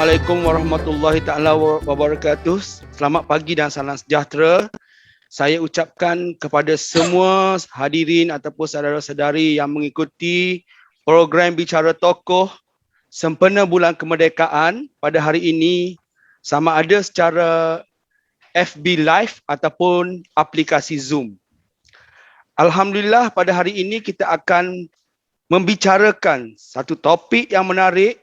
Assalamualaikum warahmatullahi taala wabarakatuh. Selamat pagi dan salam sejahtera. Saya ucapkan kepada semua hadirin ataupun saudara-saudari yang mengikuti program Bicara Tokoh sempena bulan kemerdekaan pada hari ini, sama ada secara FB Live ataupun aplikasi Zoom. Alhamdulillah, pada hari ini kita akan membicarakan satu topik yang menarik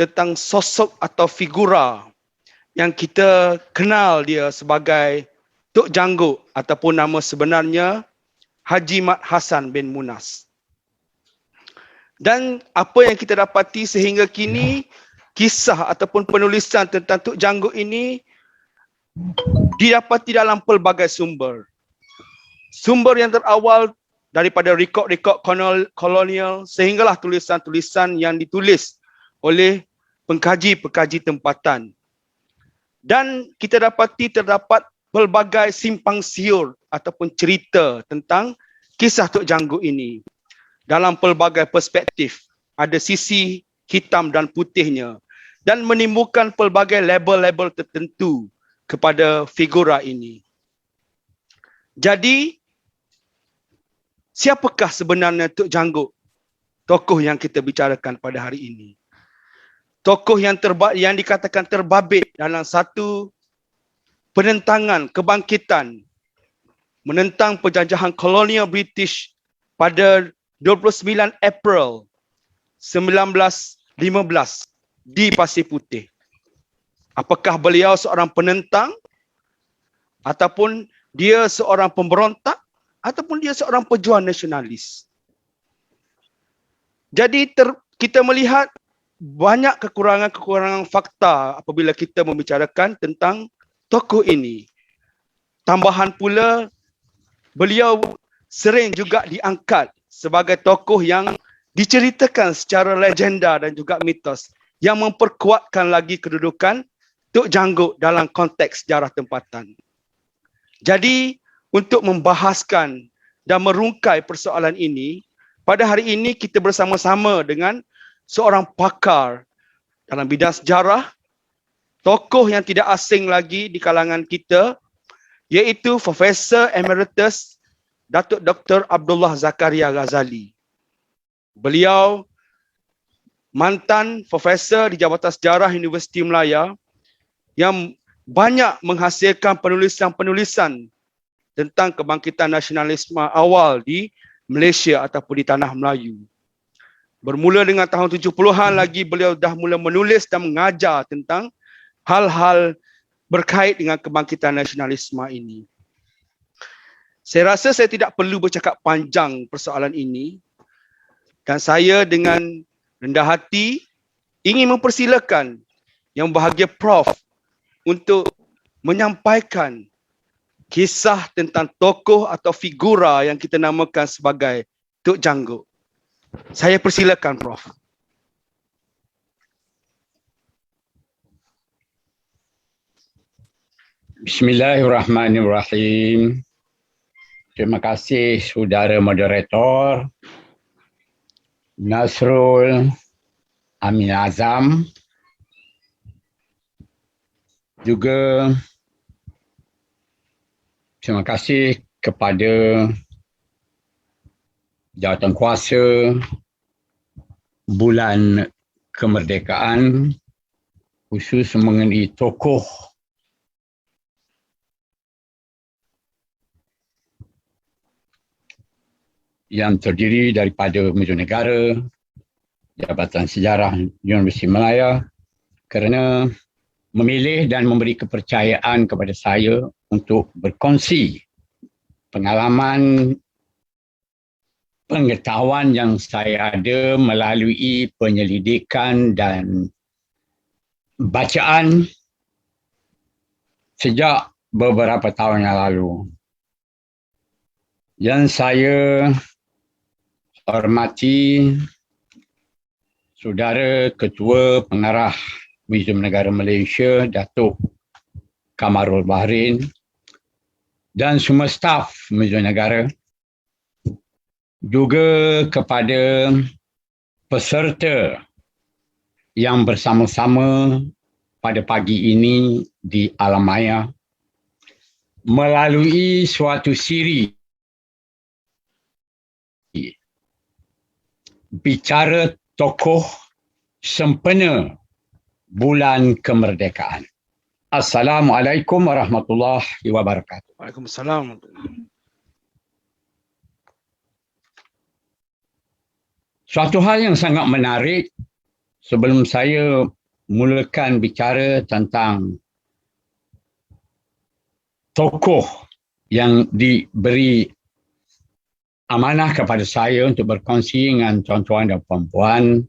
tentang sosok atau figura yang kita kenal dia sebagai Tok Jangguk ataupun nama sebenarnya Haji Mat Hassan bin Munas. Dan apa yang kita dapati sehingga kini, kisah ataupun penulisan tentang Tok Jangguk ini didapati dalam pelbagai sumber. Sumber yang terawal daripada rekod-rekod kolonial sehinggalah tulisan-tulisan yang ditulis oleh pengkaji-pengkaji tempatan. Dan kita dapati terdapat pelbagai simpang siur ataupun cerita tentang kisah Tok Jangguk ini. Dalam pelbagai perspektif, ada sisi hitam dan putihnya dan menimbulkan pelbagai label-label tertentu kepada figura ini. Jadi, siapakah sebenarnya Tok Jangguk, tokoh yang kita bicarakan pada hari ini? Tokoh yang dikatakan terbabit dalam satu penentangan kebangkitan menentang penjajahan kolonial British pada 29 April 1915 di Pasir Putih. Apakah beliau seorang penentang ataupun dia seorang pemberontak ataupun dia seorang pejuang nasionalis? Jadi kita melihat banyak kekurangan-kekurangan fakta apabila kita membicarakan tentang tokoh ini. Tambahan pula, beliau sering juga diangkat sebagai tokoh yang diceritakan secara legenda dan juga mitos yang memperkuatkan lagi kedudukan Tok Jangguk dalam konteks sejarah tempatan. Jadi, untuk membahaskan dan merungkai persoalan ini, pada hari ini kita bersama-sama dengan seorang pakar dalam bidang sejarah, tokoh yang tidak asing lagi di kalangan kita, iaitu Profesor Emeritus Datuk Dr. Abdullah Zakaria Ghazali. Beliau mantan profesor di Jabatan Sejarah Universiti Melaya yang banyak menghasilkan penulisan-penulisan tentang kebangkitan nasionalisme awal di Malaysia ataupun di Tanah Melayu. Bermula dengan tahun 70-an lagi beliau dah mula menulis dan mengajar tentang hal-hal berkait dengan kebangkitan nasionalisme ini. Saya rasa saya tidak perlu bercakap panjang persoalan ini dan saya dengan rendah hati ingin mempersilakan Yang Berbahagia Prof untuk menyampaikan kisah tentang tokoh atau figura yang kita namakan sebagai Tok Jangguk. Saya persilakan Prof. Bismillahirrahmanirrahim. Terima kasih saudara moderator Nasrul Amin Azam. Juga terima kasih kepada jawatan kuasa bulan kemerdekaan khusus mengenai tokoh yang terdiri daripada Muzium Negara, Jabatan Sejarah Universiti Melaya kerana memilih dan memberi kepercayaan kepada saya untuk berkongsi pengalaman pengetahuan yang saya ada melalui penyelidikan dan bacaan sejak beberapa tahun yang lalu. Yang saya hormati Saudara Ketua Pengarah Muzium Negara Malaysia, Datuk Kamarul Bahrin dan semua staf Muzium Negara, juga kepada peserta yang bersama-sama pada pagi ini di alam maya melalui suatu siri bicara tokoh sempena bulan kemerdekaan. Assalamualaikum warahmatullahi wabarakatuh. Waalaikumsalam. Suatu hal yang sangat menarik sebelum saya mulakan bicara tentang tokoh yang diberi amanah kepada saya untuk berkongsi dengan tuan-tuan dan puan-puan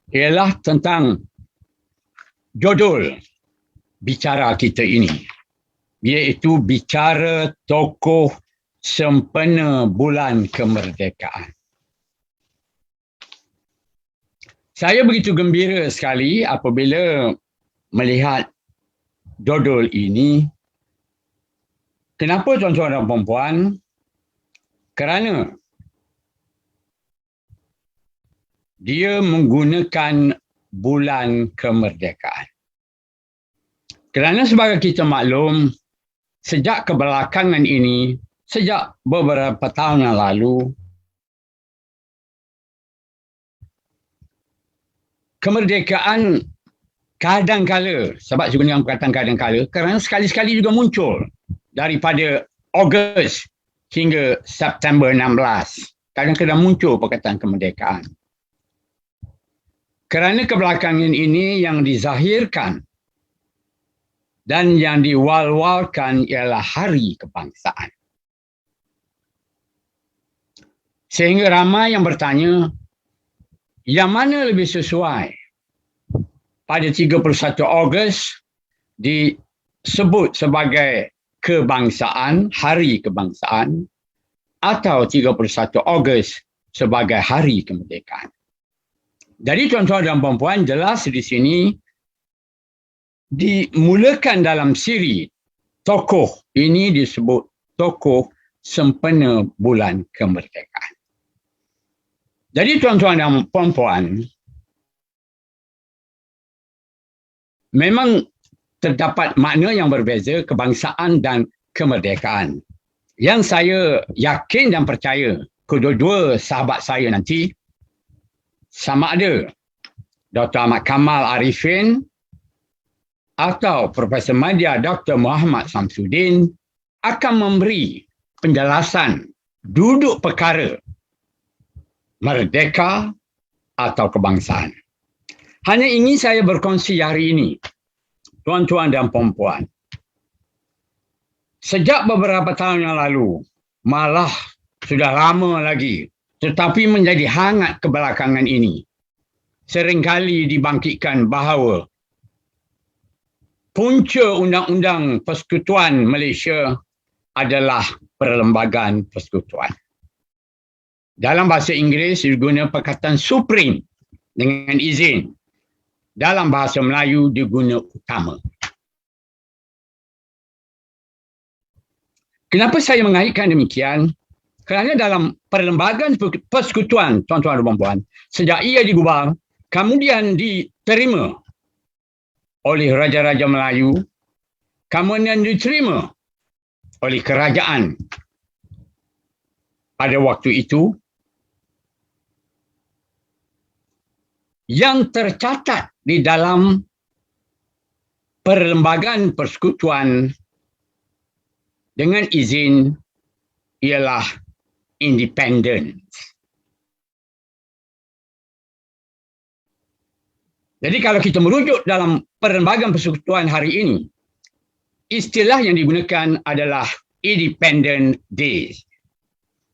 ialah tentang judul bicara kita ini, iaitu bicara tokoh sempena bulan kemerdekaan. Saya begitu gembira sekali apabila melihat judul ini. Kenapa tuan-tuan dan puan-puan? Kerana dia menggunakan bulan kemerdekaan. Kerana sebagai kita maklum, sejak kebelakangan ini, sejak beberapa tahun yang lalu, kemerdekaan kadang-kala, sebab saya gunakan perkataan kadang-kala, kerana sekali-sekali juga muncul daripada Ogos hingga September 16. Kadang-kadang muncul perkataan kemerdekaan. Kerana kebelakangan ini yang dizahirkan dan yang diwal-walkan ialah hari kebangsaan. Sehingga ramai yang bertanya, yang mana lebih sesuai? Pada 31 Ogos disebut sebagai kebangsaan, hari kebangsaan, atau 31 Ogos sebagai hari kemerdekaan. Jadi tuan-tuan dan puan-puan, jelas di sini dimulakan dalam siri tokoh ini disebut tokoh sempena bulan kemerdekaan. Jadi tuan-tuan dan puan-puan, memang terdapat makna yang berbeza kebangsaan dan kemerdekaan. Yang saya yakin dan percaya kedua-dua sahabat saya nanti, sama ada Dr. Ahmad Kamal Arifin atau Profesor Madya Dr. Muhammad Samsudin akan memberi penjelasan duduk perkara merdeka atau kebangsaan. Hanya ingin saya berkongsi hari ini, tuan-tuan dan puan-puan. Sejak beberapa tahun yang lalu, malah sudah lama lagi, tetapi menjadi hangat kebelakangan ini, seringkali dibangkitkan bahawa punca Undang-Undang Persekutuan Malaysia adalah Perlembagaan Persekutuan. Dalam bahasa Inggeris diguna perkataan supreme dengan izin. Dalam bahasa Melayu diguna utama. Kenapa saya mengaitkan demikian? Kerana dalam Perlembagaan Persekutuan, tuan-tuan dan puan-puan, sejak ia digubal, kemudian diterima oleh Raja-Raja Melayu, kemudian diterima oleh kerajaan pada waktu itu, yang tercatat di dalam Perlembagaan Persekutuan dengan izin ialah independence. Jadi kalau kita merujuk dalam Perlembagaan Persekutuan hari ini, istilah yang digunakan adalah Independent Days.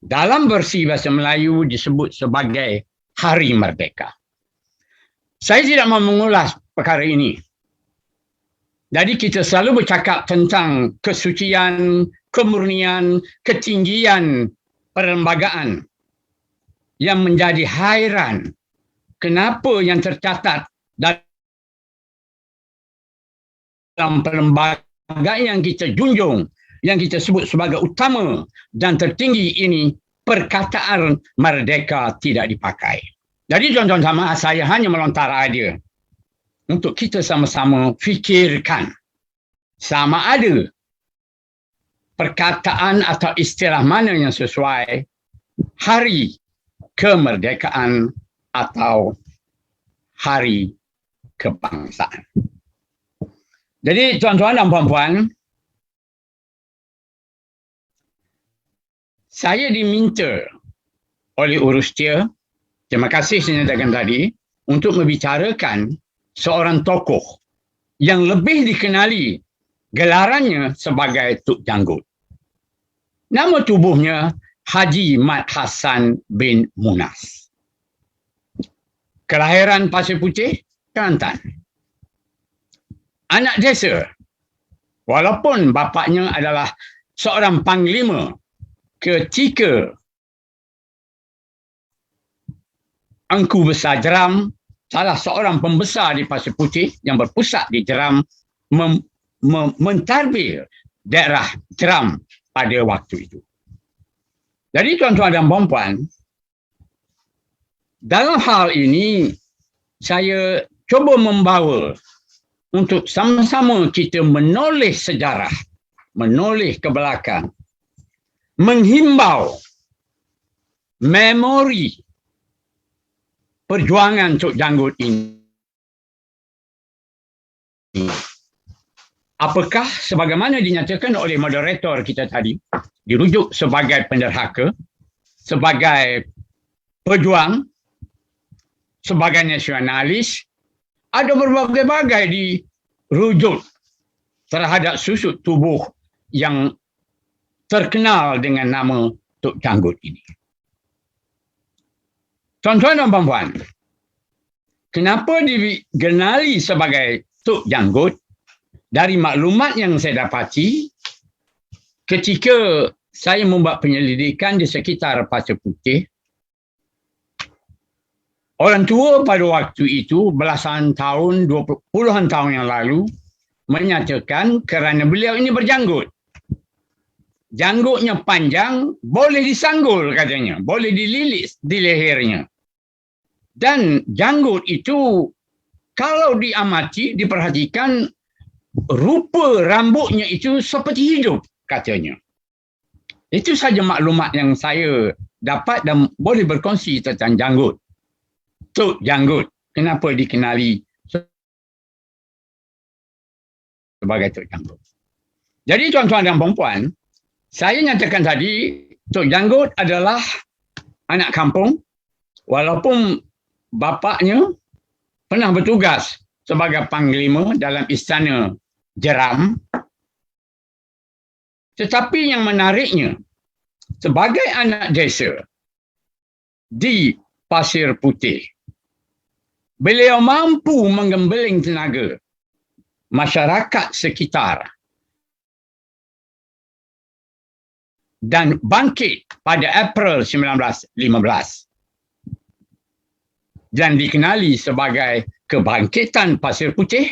Dalam versi bahasa Melayu disebut sebagai Hari Merdeka. Saya tidak mahu mengulas perkara ini. Jadi kita selalu bercakap tentang kesucian, kemurnian, ketinggian perlembagaan yang menjadi hairan kenapa yang tercatat dalam perlembagaan yang kita junjung, yang kita sebut sebagai utama dan tertinggi ini, perkataan merdeka tidak dipakai. Jadi tuan-tuan sama, saya hanya melontar idea untuk kita sama-sama fikirkan sama ada perkataan atau istilah mana yang sesuai hari kemerdekaan atau hari kebangsaan. Jadi tuan-tuan dan puan-puan, saya diminta oleh Urustia, terima kasih saya nyatakan tadi, untuk membicarakan seorang tokoh yang lebih dikenali gelarannya sebagai Tuk Janggut. Nama tubuhnya Haji Mat Hassan bin Munas. Kelahiran Pasir Putih, Kelantan. Anak desa, walaupun bapaknya adalah seorang panglima ketika Engku Besar Jeram, salah seorang pembesar di Pasir Putih yang berpusat di Jeram, mentadbir daerah Jeram pada waktu itu. Jadi tuan-tuan dan puan-puan, dalam hal ini saya cuba membawa untuk sama-sama kita menoleh sejarah, menoleh ke belakang, menghimbau memori perjuangan Tok Janggut ini. Apakah sebagaimana dinyatakan oleh moderator kita tadi, dirujuk sebagai penderhaka, sebagai pejuang, sebagai nasionalis, ada berbagai-bagai dirujuk terhadap susut tubuh yang terkenal dengan nama Tok Janggut ini. Tuan-tuan dan puan-puan, kenapa dikenali sebagai Tok Janggut? Dari maklumat yang saya dapati ketika saya membuat penyelidikan di sekitar Pasir Putih, orang tua pada waktu itu belasan tahun, puluhan tahun yang lalu menyatakan kerana beliau ini berjanggut. Janggutnya panjang, boleh disanggul katanya, boleh dililit di lehernya. Dan janggut itu kalau diamati, diperhatikan, rupa rambutnya itu seperti hidup katanya. Itu saja maklumat yang saya dapat dan boleh berkongsi tentang janggut. Tok Janggut, kenapa dikenali sebagai Tok Janggut? Jadi tuan-tuan dan puan-puan, saya nyatakan tadi Tok Janggut adalah anak kampung, walaupun bapaknya pernah bertugas sebagai panglima dalam istana Jeram. Tetapi yang menariknya, sebagai anak desa di Pasir Putih, beliau mampu menggembeling tenaga masyarakat sekitar dan bangkit pada April 1915 dan dikenali sebagai kebangkitan Pasir Putih,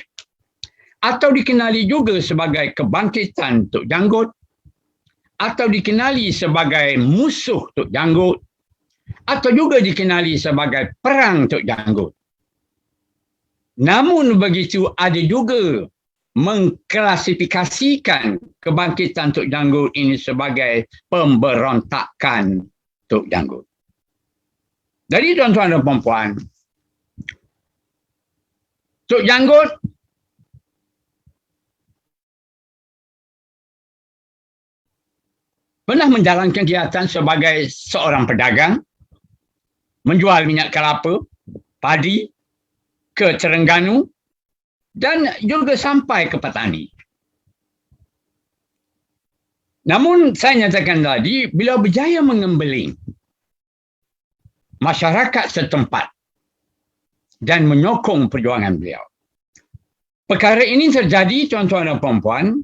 atau dikenali juga sebagai kebangkitan Tok Janggut, atau dikenali sebagai musuh Tok Janggut, atau juga dikenali sebagai perang Tok Janggut. Namun begitu ada juga mengklasifikasikan kebangkitan Tok Janggut ini sebagai pemberontakan Tok Janggut. Jadi tuan-tuan dan puan-puan, Tok Janggut pernah menjalankan kegiatan sebagai seorang pedagang, menjual minyak kelapa, padi ke Terengganu dan juga sampai ke petani. Namun saya nyatakan tadi, beliau berjaya mengembeling masyarakat setempat dan menyokong perjuangan beliau. Perkara ini terjadi, tuan-tuan dan puan-puan,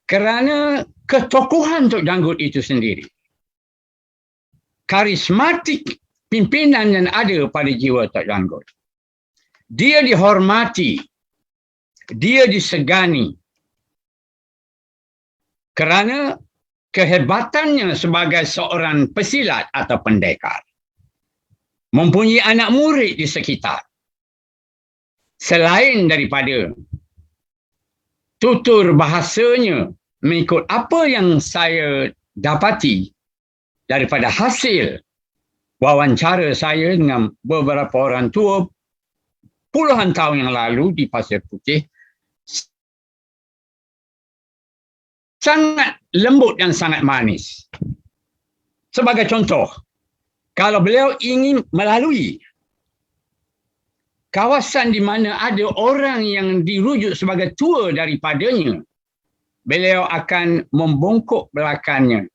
kerana ketokohan Tok Janggut itu sendiri. Karismatik pimpinan yang ada pada jiwa Tok Janggut. Dia dihormati, dia disegani kerana kehebatannya sebagai seorang pesilat atau pendekar. mempunyai anak murid di sekitar. Selain daripada tutur bahasanya mengikut apa yang saya dapati daripada hasil wawancara saya dengan beberapa orang tua puluhan tahun yang lalu di Pasir Putih, sangat lembut dan sangat manis. Sebagai contoh, kalau beliau ingin melalui kawasan di mana ada orang yang dirujuk sebagai tua daripadanya, beliau akan membongkok belakangnya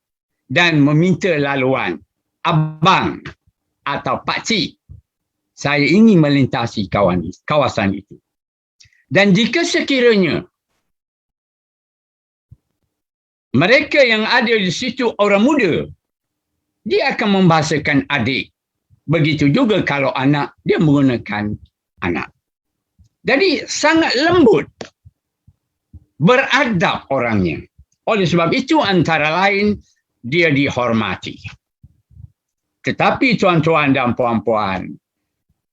dan meminta laluan. Abang atau pakcik, saya ingin melintasi kawasan itu. Dan jika sekiranya mereka yang ada di situ orang muda, dia akan membahasakan adik. Begitu juga kalau anak, dia menggunakan anak. Jadi sangat lembut, beradab orangnya. Oleh sebab itu antara lain dia dihormati. Tetapi tuan-tuan dan puan-puan,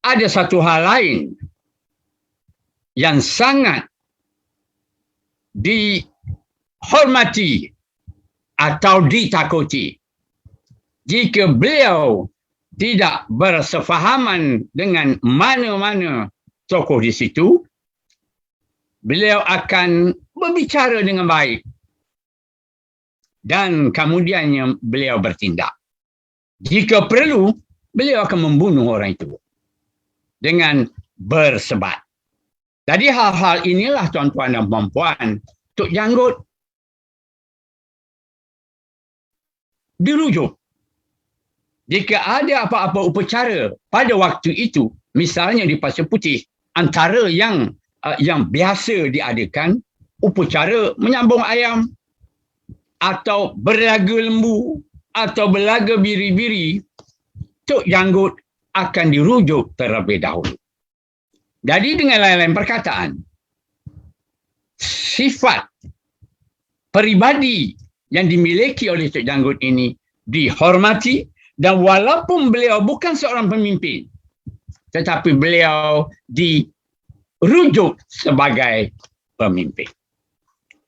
ada satu hal lain yang sangat dihormati atau ditakuti. Jika beliau tidak bersefahaman dengan mana-mana tokoh di situ, beliau akan berbicara dengan baik dan kemudiannya beliau bertindak. Jika perlu, beliau akan membunuh orang itu dengan bersebat. Jadi hal-hal inilah tuan-tuan dan puan-puan, Tok Janggut dirujuk. Jika ada apa-apa upacara pada waktu itu, misalnya di Pasir Putih, antara yang biasa diadakan, upacara menyambung ayam, atau berlaga lembu, atau berlaga biri-biri, Tok Janggut akan dirujuk terlebih dahulu. Jadi dengan lain-lain perkataan, sifat peribadi yang dimiliki oleh Tok Janggut ini dihormati, dan walaupun beliau bukan seorang pemimpin, tetapi beliau dirujuk sebagai pemimpin.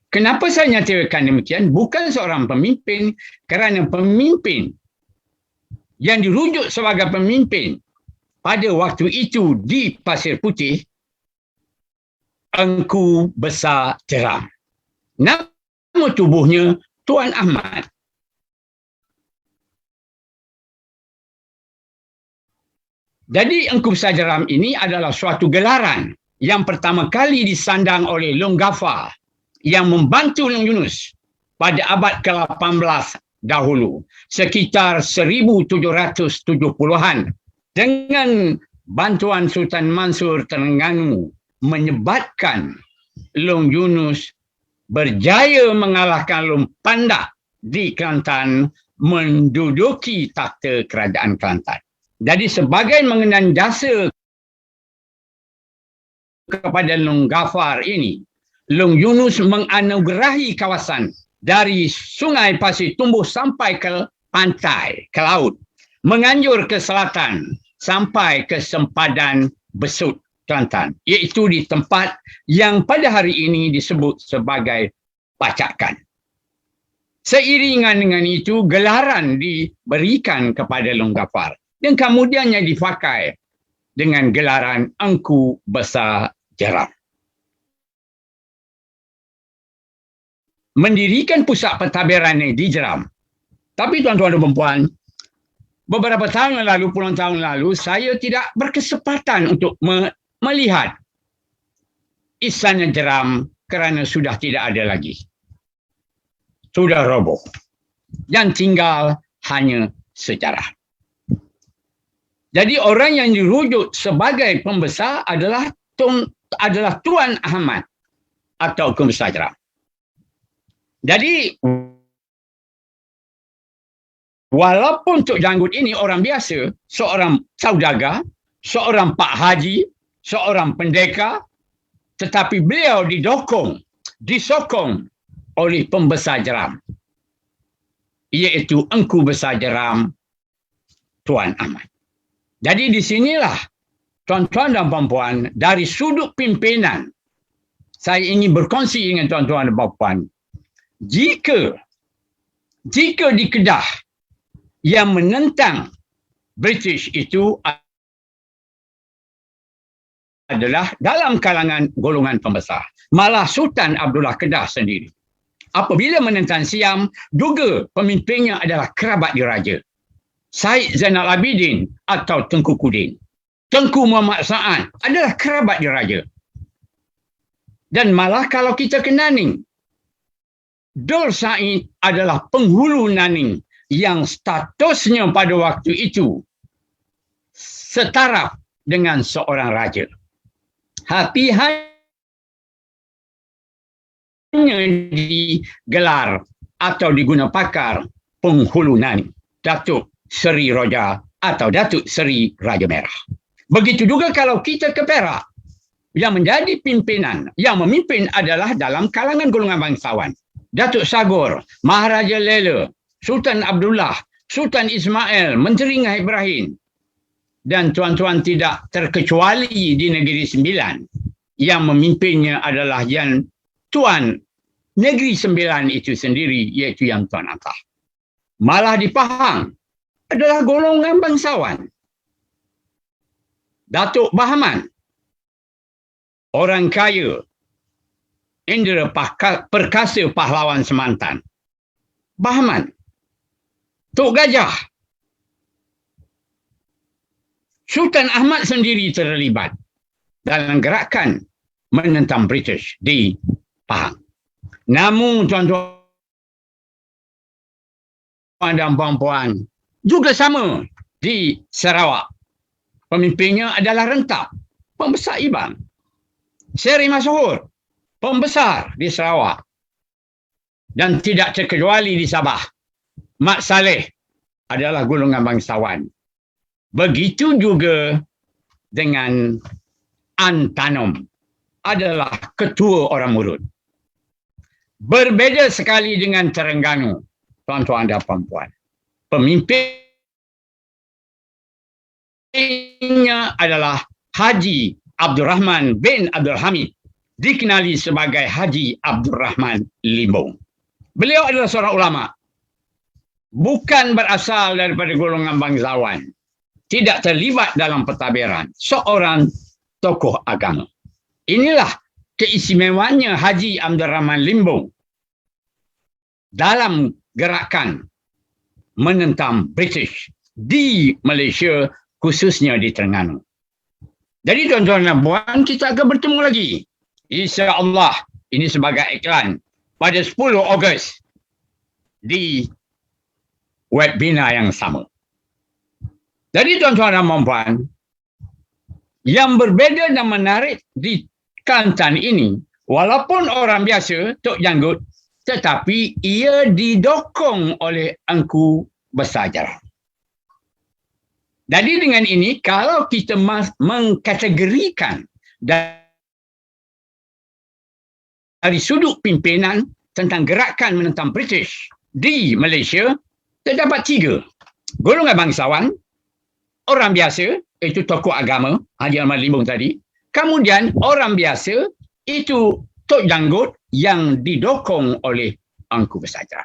Kenapa saya nyatakan demikian? Bukan seorang pemimpin, kerana pemimpin yang dirujuk sebagai pemimpin pada waktu itu di Pasir Putih, Engku Besar Jeram. Nama tubuhnya Tuan Ahmad. Jadi Engku Besar Jeram ini adalah suatu gelaran yang pertama kali disandang oleh Long Ghaffar yang membantu Long Yunus pada abad ke-18 dahulu, sekitar 1770-an, dengan bantuan Sultan Mansur Terengganu menyebabkan Long Yunus berjaya mengalahkan Long Pandak di Kelantan, menduduki takhta kerajaan Kelantan. Jadi sebagai mengenang jasa kepada Long Ghaffar ini, Long Yunus menganugerahi kawasan dari Sungai Pasir Tumbuh sampai ke pantai, ke laut, menganjur ke selatan sampai ke sempadan Besut, Kelantan, iaitu di tempat yang pada hari ini disebut sebagai Pacakan. Seiringan dengan itu, gelaran diberikan kepada Long Ghaffar dan kemudiannya dipakai dengan gelaran Engku Besar Jeram. Mendirikan pusat pentadbiran di Jeram. Tapi tuan-tuan dan puan, beberapa tahun lalu, puluhan tahun lalu, saya tidak berkesempatan untuk melihat Istana Jeram kerana sudah tidak ada lagi. Sudah roboh. Yang tinggal hanya sejarah. Jadi orang yang dirujuk sebagai pembesar adalah Tuan Ahmad atau Engku Besar Jeram. Jadi walaupun Tok Janggut ini orang biasa, seorang saudagar, seorang pak haji, seorang pendekar, tetapi beliau disokong oleh pembesar Jeram, iaitu Engku Besar Jeram Tuan Ahmad. Jadi di sinilah tuan-tuan dan puan-puan, dari sudut pimpinan, saya ingin berkongsi dengan tuan-tuan dan puan-puan. Jika di Kedah yang menentang British itu adalah dalam kalangan golongan pembesar. Malah Sultan Abdullah Kedah sendiri, apabila menentang Siam, juga pemimpinnya adalah kerabat diraja. Syed Zainal Abidin atau Tengku Kudin. Tengku Muhammad Sa'ad adalah kerabat diraja. Dan malah kalau kita ke Naning, Dor Said adalah penghulu Naning yang statusnya pada waktu itu setara dengan seorang raja. Tapi hanya digelar atau diguna pakar penghulu Naning, Datuk Seri Roja atau Datuk Seri Raja Merah. Begitu juga kalau kita ke Perak, yang menjadi pimpinan, yang memimpin adalah dalam kalangan golongan bangsawan. Datuk Sagor, Maharaja Lela, Sultan Abdullah, Sultan Ismail, Menteri Ngah Ibrahim. Dan tuan-tuan tidak terkecuali di Negeri Sembilan, yang memimpinnya adalah yang Tuan Negeri Sembilan itu sendiri, iaitu yang Tuan Atta. Malah di Pahang adalah golongan bangsawan. Datuk Bahaman, orang kaya, Indra Perkasa pahlawan Semantan. Bahaman, Tok Gajah, Sultan Ahmad sendiri terlibat dalam gerakan menentang British di Pahang. Namun tuan-tuan dan puan-puan, juga sama di Sarawak. Pemimpinnya adalah Rentap, pembesar Ibang. Seri Masuhur, pembesar di Sarawak. Dan tidak terkecuali di Sabah, Mat Saleh adalah golongan bangsawan. Begitu juga dengan An Tanom, adalah ketua orang Murut. Berbeza sekali dengan Terengganu, tuan-tuan dan puan-puan. Pemimpinnya adalah Haji Abdul Rahman bin Abdul Hamid, dikenali sebagai Haji Abdul Rahman Limbong. Beliau adalah seorang ulama, bukan berasal daripada golongan bangsawan, tidak terlibat dalam pentadbiran, seorang tokoh agama. Inilah keistimewaannya Haji Abdul Rahman Limbong dalam gerakan menentang British di Malaysia, khususnya di Terengganu. Jadi tuan-tuan dan puan, kita akan bertemu lagi, insya-Allah, ini sebagai iklan, pada 10 Ogos di webinar yang sama. Jadi tuan-tuan dan puan, yang berbeza dan menarik di Kelantan ini, walaupun orang biasa, Tok Janggut, tetapi ia didokong oleh Engku Besar Jaran. Jadi dengan ini, kalau kita mengkategorikan dari sudut pimpinan tentang gerakan menentang British di Malaysia, terdapat 3. Golongan bangsawan, orang biasa, itu tokoh agama, Haji Ahmad Limbong tadi. Kemudian orang biasa, itu Tok Janggut yang didokong oleh Engku Besar Jaran.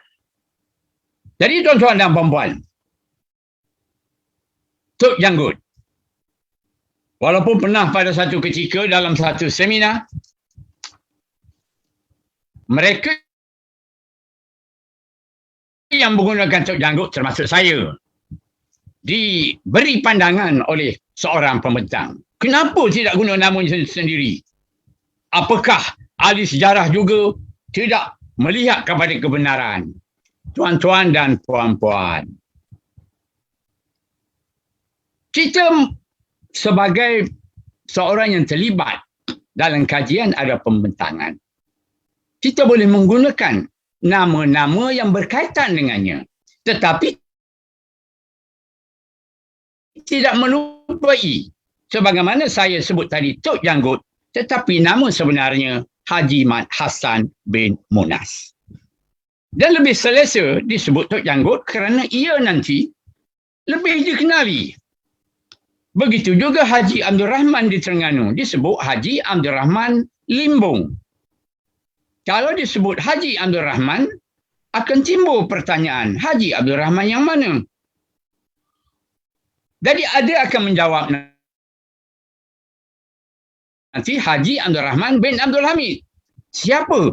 Jadi tuan-tuan dan puan-puan, Tok Janggut, walaupun pernah pada satu ketika dalam satu seminar, mereka yang menggunakan Tok Janggut, termasuk saya, diberi pandangan oleh seorang pembentang. Kenapa tidak guna nama sendiri? Apakah ahli sejarah juga tidak melihat kepada kebenaran? Tuan-tuan dan puan-puan, kita sebagai seorang yang terlibat dalam kajian ada pembentangan, kita boleh menggunakan nama-nama yang berkaitan dengannya, tetapi tidak melupai, sebagaimana saya sebut tadi, Tok Janggut, tetapi nama sebenarnya Haji Mat Hassan bin Munas. Dan lebih selesa disebut Tok Janggut kerana ia nanti lebih dikenali Begitu juga Haji Abdul Rahman di Terengganu. Disebut Haji Abdul Rahman Limbung. Kalau disebut Haji Abdul Rahman, akan timbul pertanyaan, Haji Abdul Rahman yang mana? Jadi ada akan menjawab nanti Haji Abdul Rahman bin Abdul Hamid. Siapa?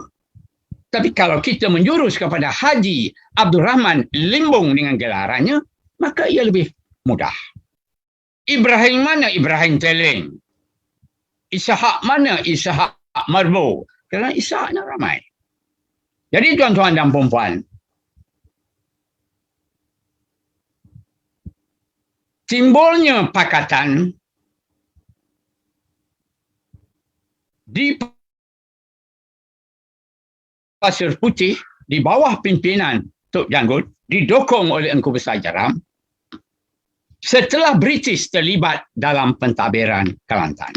Tapi kalau kita menjurus kepada Haji Abdul Rahman Limbung dengan gelarannya, maka ia lebih mudah. Ibrahim mana? Ibrahim Teleng. Ishak mana? Ishak Marbo. Kerana Ishaknya ramai. Jadi tuan-tuan dan puan-puan, timbulnya pakatan di Pasir Putih di bawah pimpinan Tok Janggut didokong oleh Engku Besar Jeram setelah British terlibat dalam pentadbiran Kelantan.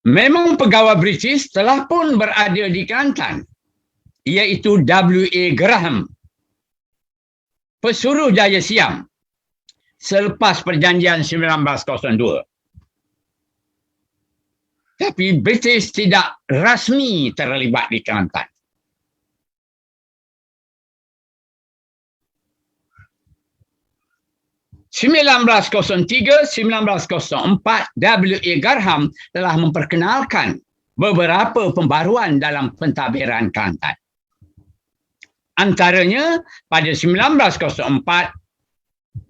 Memang pegawai British telah pun berada di Kelantan, iaitu W.A. Graham, pesuruh Jaya Siam selepas perjanjian 1902. Tapi British tidak rasmi terlibat di Kelantan. (1903-1904) W.A. Graham telah memperkenalkan beberapa pembaruan dalam pentadbiran Kelantan. Antaranya, pada 1904,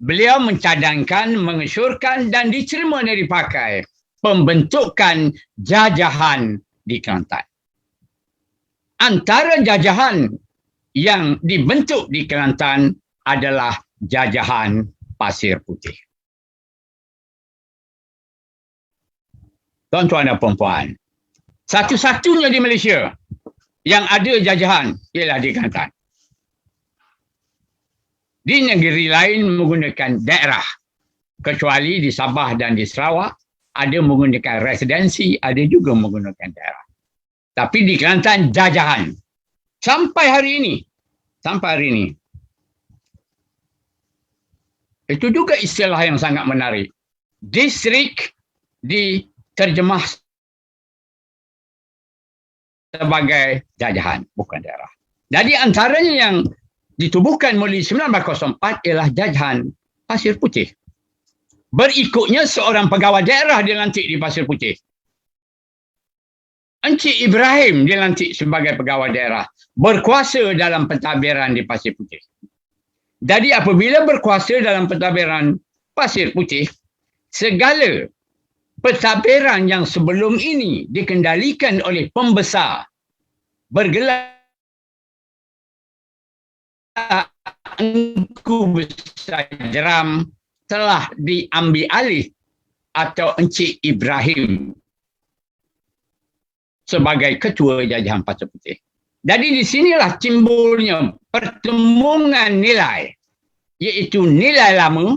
beliau mencadangkan, mengesyorkan dan diterima dan dipakai pembentukan jajahan di Kelantan. Antara jajahan yang dibentuk di Kelantan adalah jajahan Pasir Putih. Tuan-tuan dan puan-puan, satu-satunya di Malaysia yang ada jajahan ialah di Kelantan. Di negeri lain menggunakan daerah, kecuali di Sabah dan di Sarawak ada menggunakan residensi, ada juga menggunakan daerah. Tapi di Kelantan jajahan sampai hari ini. Itu juga istilah yang sangat menarik. Distrik diterjemah sebagai jajahan, bukan daerah. Jadi antaranya yang ditubuhkan mulai 1904 ialah jajahan Pasir Putih. Berikutnya seorang pegawai daerah dilantik di Pasir Putih. Encik Ibrahim dilantik sebagai pegawai daerah, berkuasa dalam pentadbiran di Pasir Putih. Jadi apabila berkuasa dalam pentadbiran Pasir Putih, segala pentadbiran yang sebelum ini dikendalikan oleh pembesar bergelar Engku Besar Jeram telah diambil alih atau Encik Ibrahim sebagai ketua jajahan Pasir Putih. Jadi di sinilah timbulnya pertemuan nilai, iaitu nilai lama,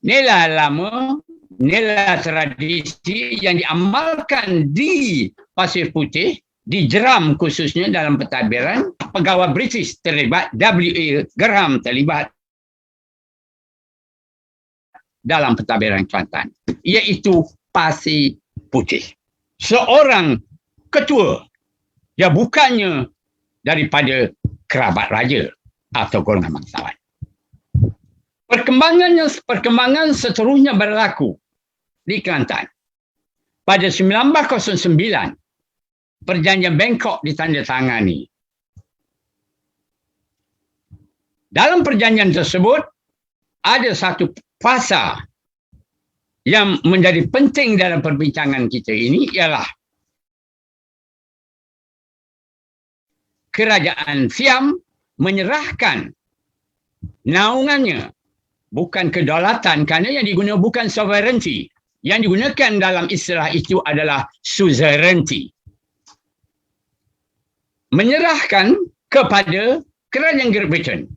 nilai tradisi yang diamalkan di Pasir Putih, di Jeram khususnya dalam pentadbiran. Pegawai British terlibat, W.A. Graham terlibat dalam pentadbiran Kelantan, iaitu Pasir Putih. Seorang ketua yang bukannya daripada kerabat raja atau golongan bangsawan. Perkembangan seterusnya berlaku di Kelantan. Pada 1909, Perjanjian Bangkok ditandatangani. Dalam perjanjian tersebut, ada satu fasa yang menjadi penting dalam perbincangan kita ini, ialah Kerajaan Siam menyerahkan naungannya, bukan kedaulatan, kerana yang digunakan bukan sovereignty. Yang digunakan dalam istilah itu adalah suzerainty. Menyerahkan kepada Kerajaan Great Britain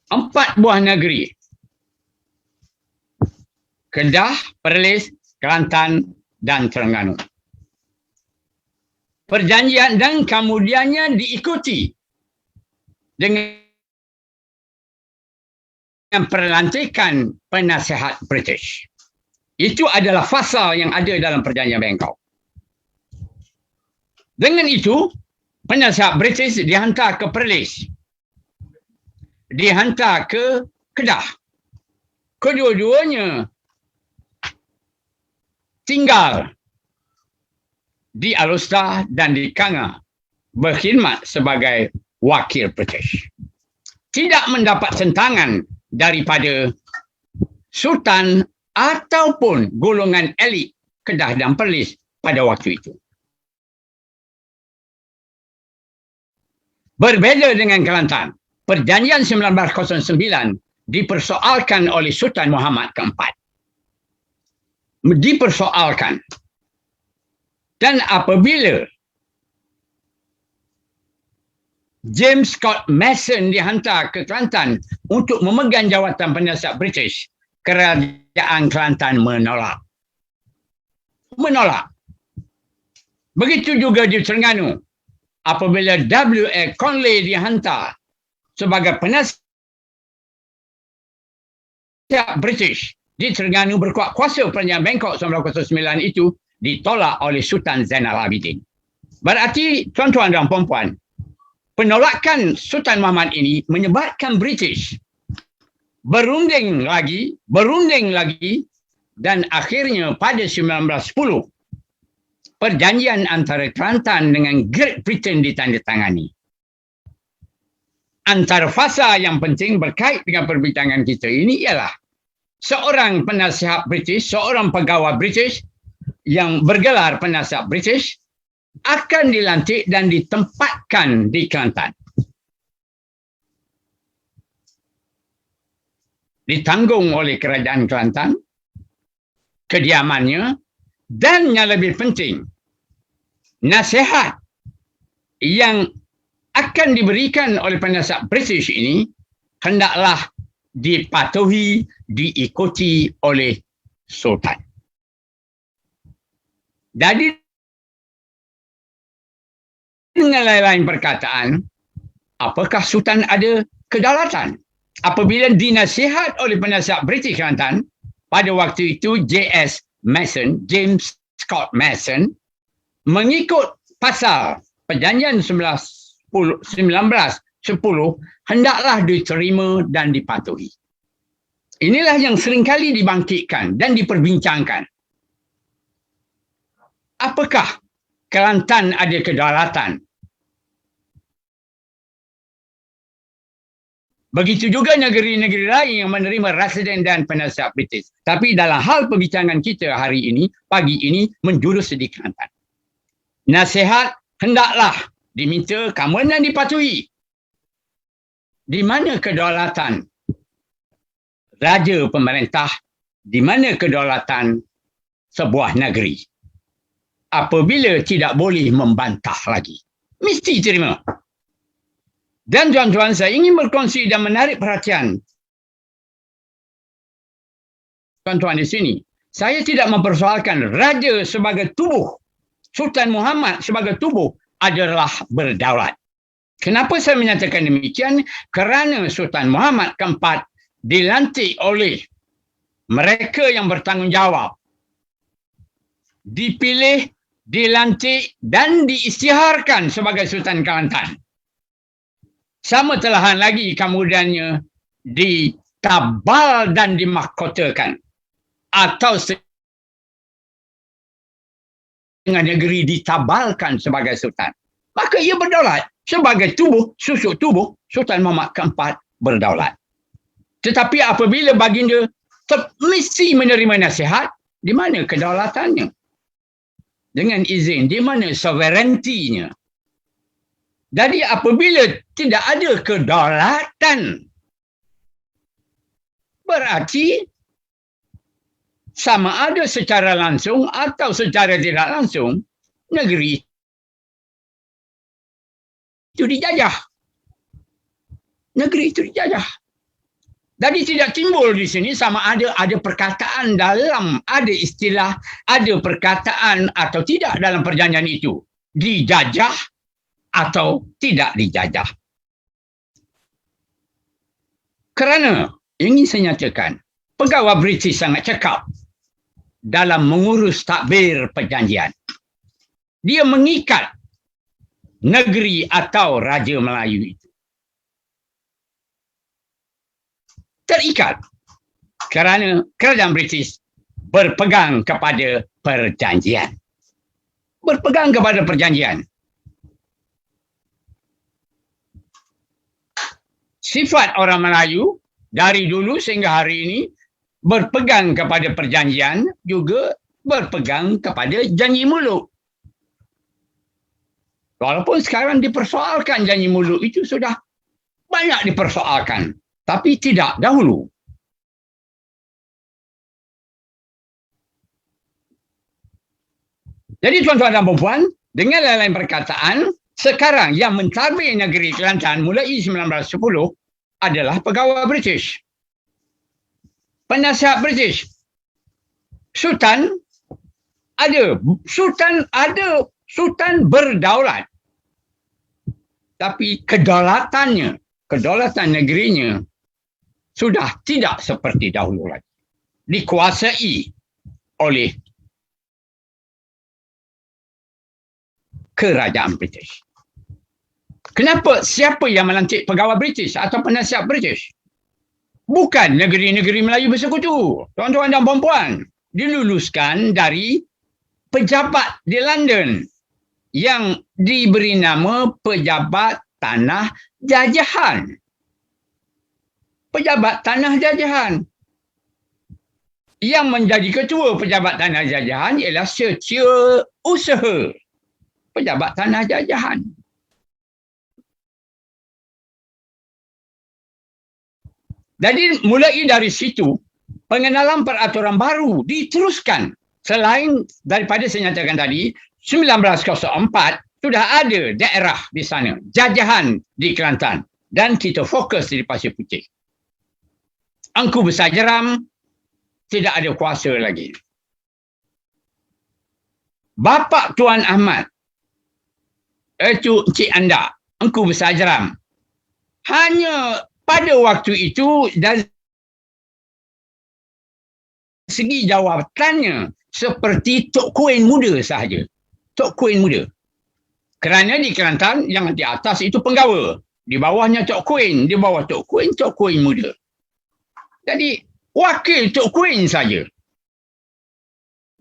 4 buah negeri: Kedah, Perlis, Kelantan dan Terengganu. Perjanjian dan kemudiannya diikuti dengan pelantikan penasihat British. Itu adalah fasa yang ada dalam perjanjian Bangkok. Dengan itu, penasihat British dihantar ke Perlis, dihantar ke Kedah. Kedua-duanya tinggal di Alor dan di Kanga, berkhidmat sebagai wakil British. Tidak mendapat tentangan daripada Sultan ataupun golongan elit Kedah dan Perlis pada waktu itu. Berbeza dengan Kelantan, Perjanjian 1909 dipersoalkan oleh Sultan Muhammad keempat. Dipersoalkan. Dan apabila James Scott Mason dihantar ke Kelantan untuk memegang jawatan penasihat British, kerajaan Kelantan menolak. Menolak. Begitu juga di Terengganu. Apabila W.A. Conley dihantar sebagai penasihat British di Terengganu berkuat kuasa perjanjian Bangkok 1909 itu ditolak oleh Sultan Zainal Abidin. Berarti tuan-tuan dan puan-puan, penolakan Sultan Muhammad ini menyebabkan British berunding lagi dan akhirnya pada 1910 perjanjian antara Kelantan dengan Great Britain ditandatangani. Antara fasa yang penting berkait dengan perbincangan kita ini ialah seorang penasihat British, seorang pegawai British yang bergelar penasihat British akan dilantik dan ditempatkan di Kelantan. Ditanggung oleh kerajaan Kelantan, kediamannya, dan yang lebih penting, nasihat yang akan diberikan oleh penasihat British ini hendaklah dipatuhi, diikuti oleh Sultan. Jadi dengan lain-lain perkataan, apakah Sultan ada kedaulatan? Apabila dinasihat oleh penasihat British Kelantan, pada waktu itu J.S. Mason, James Scott Mason, mengikut pasal perjanjian 1910 hendaklah diterima dan dipatuhi. Inilah yang seringkali dibangkitkan dan diperbincangkan. Apakah Kelantan ada kedaulatan? Begitu juga negeri-negeri lain yang menerima residen dan penasihat British. Tapi dalam hal perbincangan kita hari ini, pagi ini, menjurus di Kelantan. Nasihat hendaklah diminta kamu dan dipatuhi. Di mana kedaulatan raja pemerintah, di mana kedaulatan sebuah negeri? Apabila tidak boleh membantah lagi, mesti terima. Dan tuan-tuan, saya ingin berkongsi dan menarik perhatian tuan-tuan di sini. Saya tidak mempersoalkan raja sebagai tubuh, Sultan Muhammad sebagai tubuh adalah berdaulat. Kenapa saya menyatakan demikian? Kerana Sultan Muhammad keempat dilantik oleh mereka yang bertanggungjawab. Dipilih, dilantik dan diisytiharkan sebagai Sultan Kelantan. Sama telahan lagi kemudiannya ditabal dan dimahkotakan atau setengah negeri ditabalkan sebagai sultan. Maka ia berdaulat sebagai tubuh, susuk tubuh Sultan Muhammad keempat berdaulat. Tetapi apabila baginda mesti menerima nasihat, di mana kedaulatannya? Dengan izin, di mana sovereignty-nya? Jadi apabila tidak ada kedaulatan, berarti sama ada secara langsung atau secara tidak langsung, negeri itu dijajah. Negeri itu dijajah. Jadi tidak timbul di sini sama ada perkataan dalam, ada istilah, ada perkataan atau tidak dalam perjanjian itu. Dijajah atau tidak dijajah. Kerana ingin saya nyatakan, pegawai British sangat cekap dalam mengurus takbir perjanjian. Dia mengikat negeri atau Raja Melayu itu. Terikat kerana kerajaan British berpegang kepada perjanjian. Berpegang kepada perjanjian. Sifat orang Melayu dari dulu sehingga hari ini berpegang kepada perjanjian, juga berpegang kepada janji mulut. Walaupun sekarang dipersoalkan janji mulut itu sudah banyak dipersoalkan. Tapi tidak dahulu. Jadi tuan-tuan dan puan, dengan lain-lain perkataan, sekarang yang mentadbir negeri Kelantan mulai 1910 adalah pegawai British. Penasihat British. Sultan ada. Sultan berdaulat. Tapi kedaulatan negerinya sudah tidak seperti dahulu lagi. Dikuasai oleh kerajaan British. Kenapa? Siapa yang melantik pegawai British atau penasihat British? Bukan negeri-negeri Melayu bersekutu. Tuan-tuan dan puan-puan, diluluskan dari pejabat di London yang diberi nama pejabat tanah jajahan. Pejabat tanah jajahan. Yang menjadi ketua pejabat tanah jajahan ialah setiausaha pejabat tanah jajahan. Jadi mulai dari situ, pengenalan peraturan baru diteruskan. Selain daripada saya nyatakan tadi, 1904 sudah ada daerah di sana, jajahan di Kelantan. Dan kita fokus di Pasir Putih. Engku Besar Jeram tidak ada kuasa lagi. Bapa Tuan Ahmad, itu Encik Anda, Engku Besar Jeram, hanya pada waktu itu dari segi jawatannya seperti Tok Kuin muda sahaja. Tok Kuin muda. Kerana di Kelantan yang di atas itu penggawa. Di bawahnya Tok Kuin. Di bawah Tok Kuin muda. Jadi wakil Tok Kuin saja.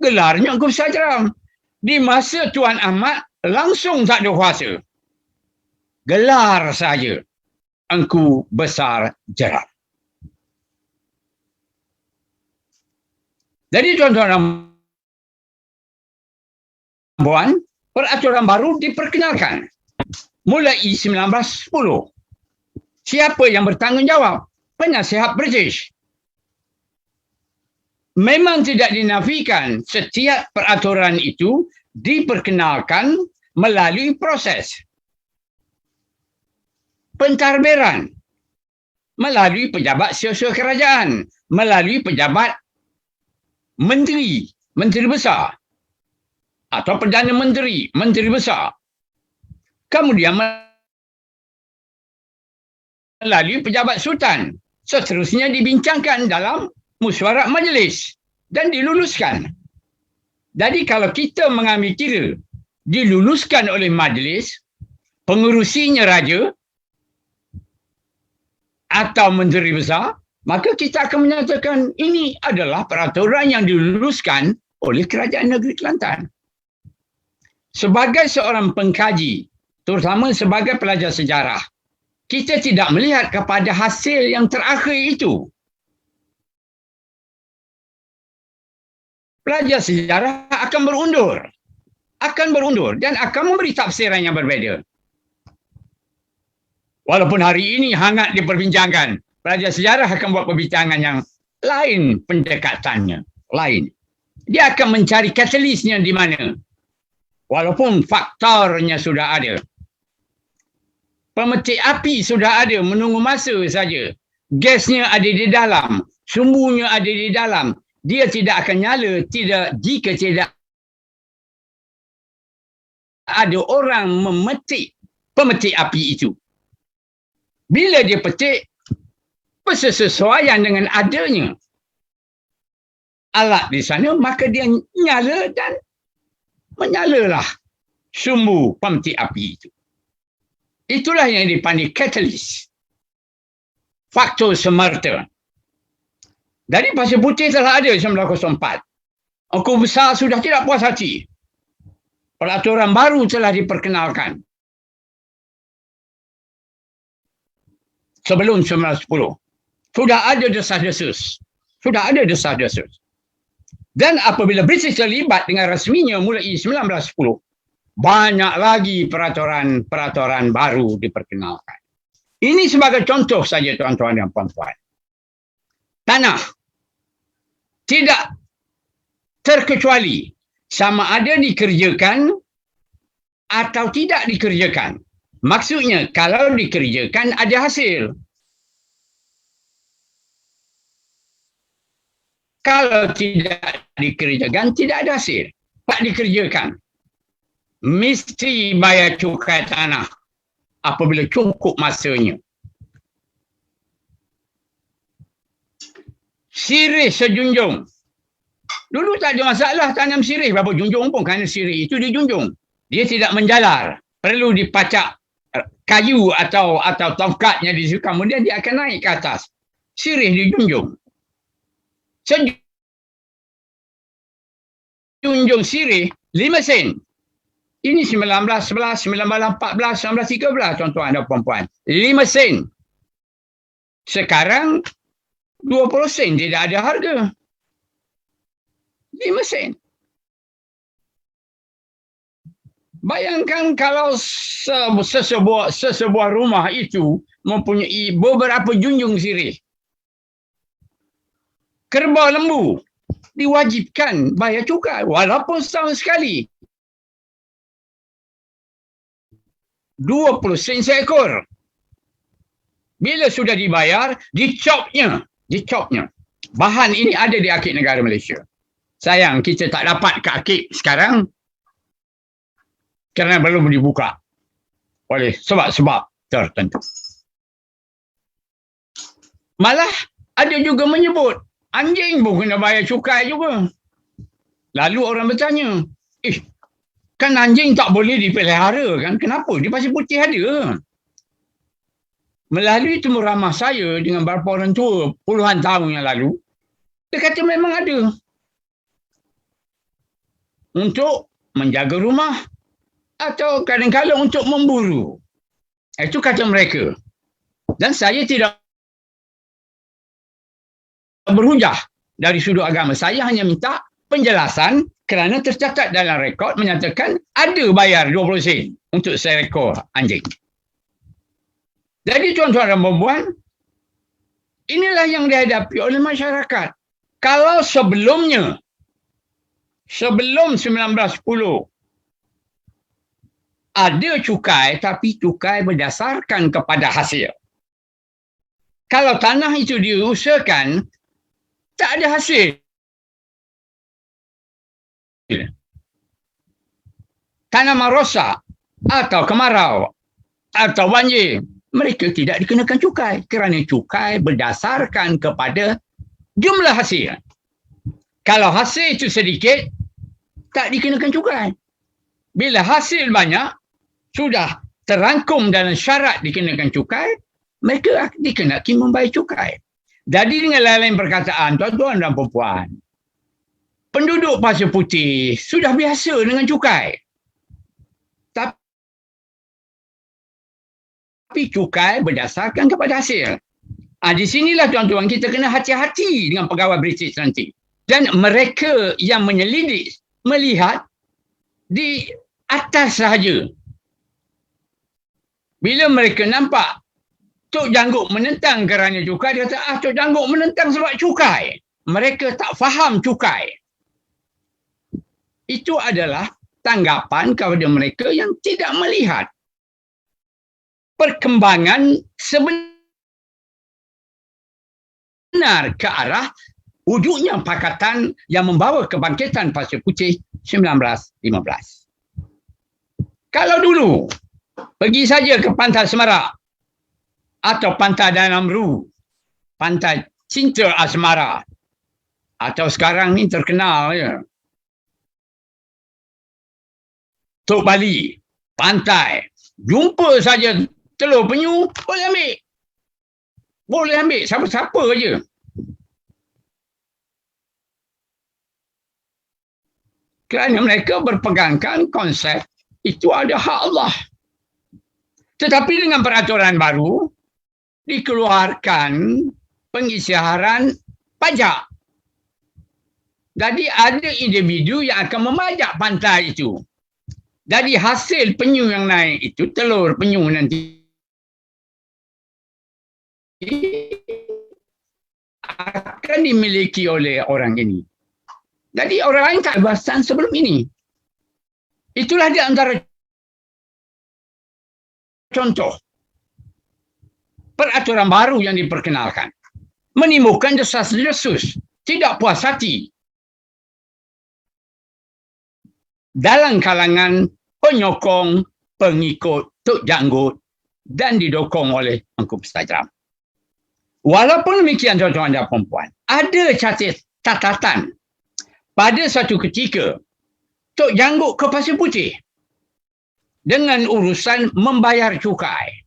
Gelarnya Engku Besar Jeram. Di masa Tuan Ahmad langsung tak ada kuasa. Gelar saja. Engku Besar Jeram. Jadi tuan-tuan dan puan, peraturan baru diperkenalkan. Mulai 1910. Siapa yang bertanggungjawab? Penasihat British. Memang tidak dinafikan setiap peraturan itu diperkenalkan melalui proses pentadbiran, melalui pejabat setiausaha kerajaan, melalui pejabat menteri, menteri besar atau Perdana Menteri, menteri besar. Kemudian melalui pejabat sultan. Seterusnya dibincangkan dalam mesyuarat majlis dan diluluskan. Jadi kalau kita mengambil kira diluluskan oleh majlis, pengurusinya raja atau menteri besar, maka kita akan menyatakan ini adalah peraturan yang diluluskan oleh kerajaan negeri Kelantan. Sebagai seorang pengkaji, terutama sebagai pelajar sejarah, kita tidak melihat kepada hasil yang terakhir itu. Pelajar sejarah akan berundur dan akan memberi tafsiran yang berbeza. Walaupun hari ini hangat diperbincangkan, pelajar sejarah akan buat perbincangan yang lain, pendekatannya lain. Dia akan mencari katalisnya di mana. Walaupun faktornya sudah ada. Pemetik api sudah ada, menunggu masa saja. Gasnya ada di dalam, sumbunya ada di dalam. Dia tidak akan nyala jika tidak ada orang memetik pemetik api itu. Bila dia petik, bersesuaian dengan adanya alat di sana, maka dia nyala dan menyalalah sumbu pemti api itu. Itulah yang dipanggil katalis. Faktor semerta. Dari pasir putih telah ada 1904. Engkau besar sudah tidak puas hati. Peraturan baru telah diperkenalkan. Sebelum 1910. Sudah ada desas-desus. Dan apabila British terlibat dengan rasminya mulai 1910, banyak lagi peraturan baru diperkenalkan. Ini sebagai contoh saja, tuan-tuan dan puan-puan. Tanah tidak terkecuali sama ada dikerjakan atau tidak dikerjakan. Maksudnya, kalau dikerjakan ada hasil. Kalau tidak dikerjakan, tidak ada hasil. Tak dikerjakan. Mesti bayar cukai tanah apabila cukup masanya. Sirih sejunjung. Dulu tak ada masalah tanam sirih. Berapa junjung pun kerana sirih itu dijunjung. Dia tidak menjalar. Perlu dipacak kayu atau tongkatnya di situ. Kemudian dia akan naik ke atas. Sirih dijunjung. Sejunjung sirih 5 sen. Ini 1911, 1914, 1913 tuan-tuan dan puan-puan. 5 sen. Sekarang 20 sen tidak ada harga. 5 sen. Bayangkan kalau sesebuah rumah itu mempunyai beberapa junjung sirih. Kerbau lembu diwajibkan bayar cukai walaupun setahun sekali. 20 sen seekor. Bila sudah dibayar, dicopnya. Bahan ini ada di Akik Negara Malaysia. Sayang kita tak dapat ke Akik sekarang kerana belum dibuka oleh sebab-sebab tertentu. Malah ada juga menyebut anjing pun kena bayar cukai juga. Lalu orang bertanya, kan anjing tak boleh dipelihara kan? Kenapa? Di Pasir Putih ada. Melalui temu ramah saya dengan beberapa orang tua puluhan tahun yang lalu, dia kata memang ada. Untuk menjaga rumah atau kadang-kadang untuk memburu. Itu kata mereka. Dan saya tidak berhujah dari sudut agama. Saya hanya minta penjelasan kerana tercatat dalam rekod menyatakan ada bayar 20 sen untuk seekor anjing. Jadi tuan-tuan dan puan-puan, inilah yang dihadapi oleh masyarakat. Kalau sebelum 1910 ada cukai, tapi cukai berdasarkan kepada hasil. Kalau tanah itu diusahakan, tak ada hasil. Tanaman rosak atau kemarau atau banjir, mereka tidak dikenakan cukai kerana cukai berdasarkan kepada jumlah hasil. Kalau hasil itu sedikit, tak dikenakan cukai. Bila hasil banyak, sudah terangkum dalam syarat dikenakan cukai, mereka dikenaki membayar cukai. Jadi dengan lain-lain perkataan, tuan-tuan dan puan-puan, penduduk Pasir Putih sudah biasa dengan cukai. Tapi cukai berdasarkan kepada hasil. Di sinilah tuan-tuan kita kena hati-hati dengan pegawai British nanti. Dan mereka yang menyelidik melihat di atas sahaja. Bila mereka nampak Tok Jangguk menentang kerana cukai, dia kata, Tok Jangguk menentang sebab cukai. Mereka tak faham cukai. Itu adalah tanggapan kepada mereka yang tidak melihat perkembangan sebenar ke arah wujudnya Pakatan yang membawa kebangkitan Pasir Putih 1915. Kalau dulu pergi saja ke Pantai Semarak atau Pantai Danam Ru Pantai Cinta Asmara. Atau sekarang ni terkenal ya. Tok Bali, pantai. Jumpa saja telur penyu, boleh ambil. Boleh ambil siapa-siapa aja. Kerana mereka berpegangkan konsep itu ada hak Allah. Tetapi dengan peraturan baru, dikeluarkan pengisytiharan pajak. Jadi ada individu yang akan memajak pantai itu. Jadi hasil penyu yang naik itu, telur penyu nanti akan dimiliki oleh orang ini. Jadi orang lain tak ada bahasan sebelum ini. Itulah di antara contoh peraturan baru yang diperkenalkan. Menimbulkan desas-desus, tidak puas hati dalam kalangan penyokong, pengikut Tok Janggut dan didokong oleh Engku Pestajam. Walaupun demikian tuan-tuan dan puan-puan, ada catatan pada satu ketika Tok Janggut ke Pasir Putih dengan urusan membayar cukai.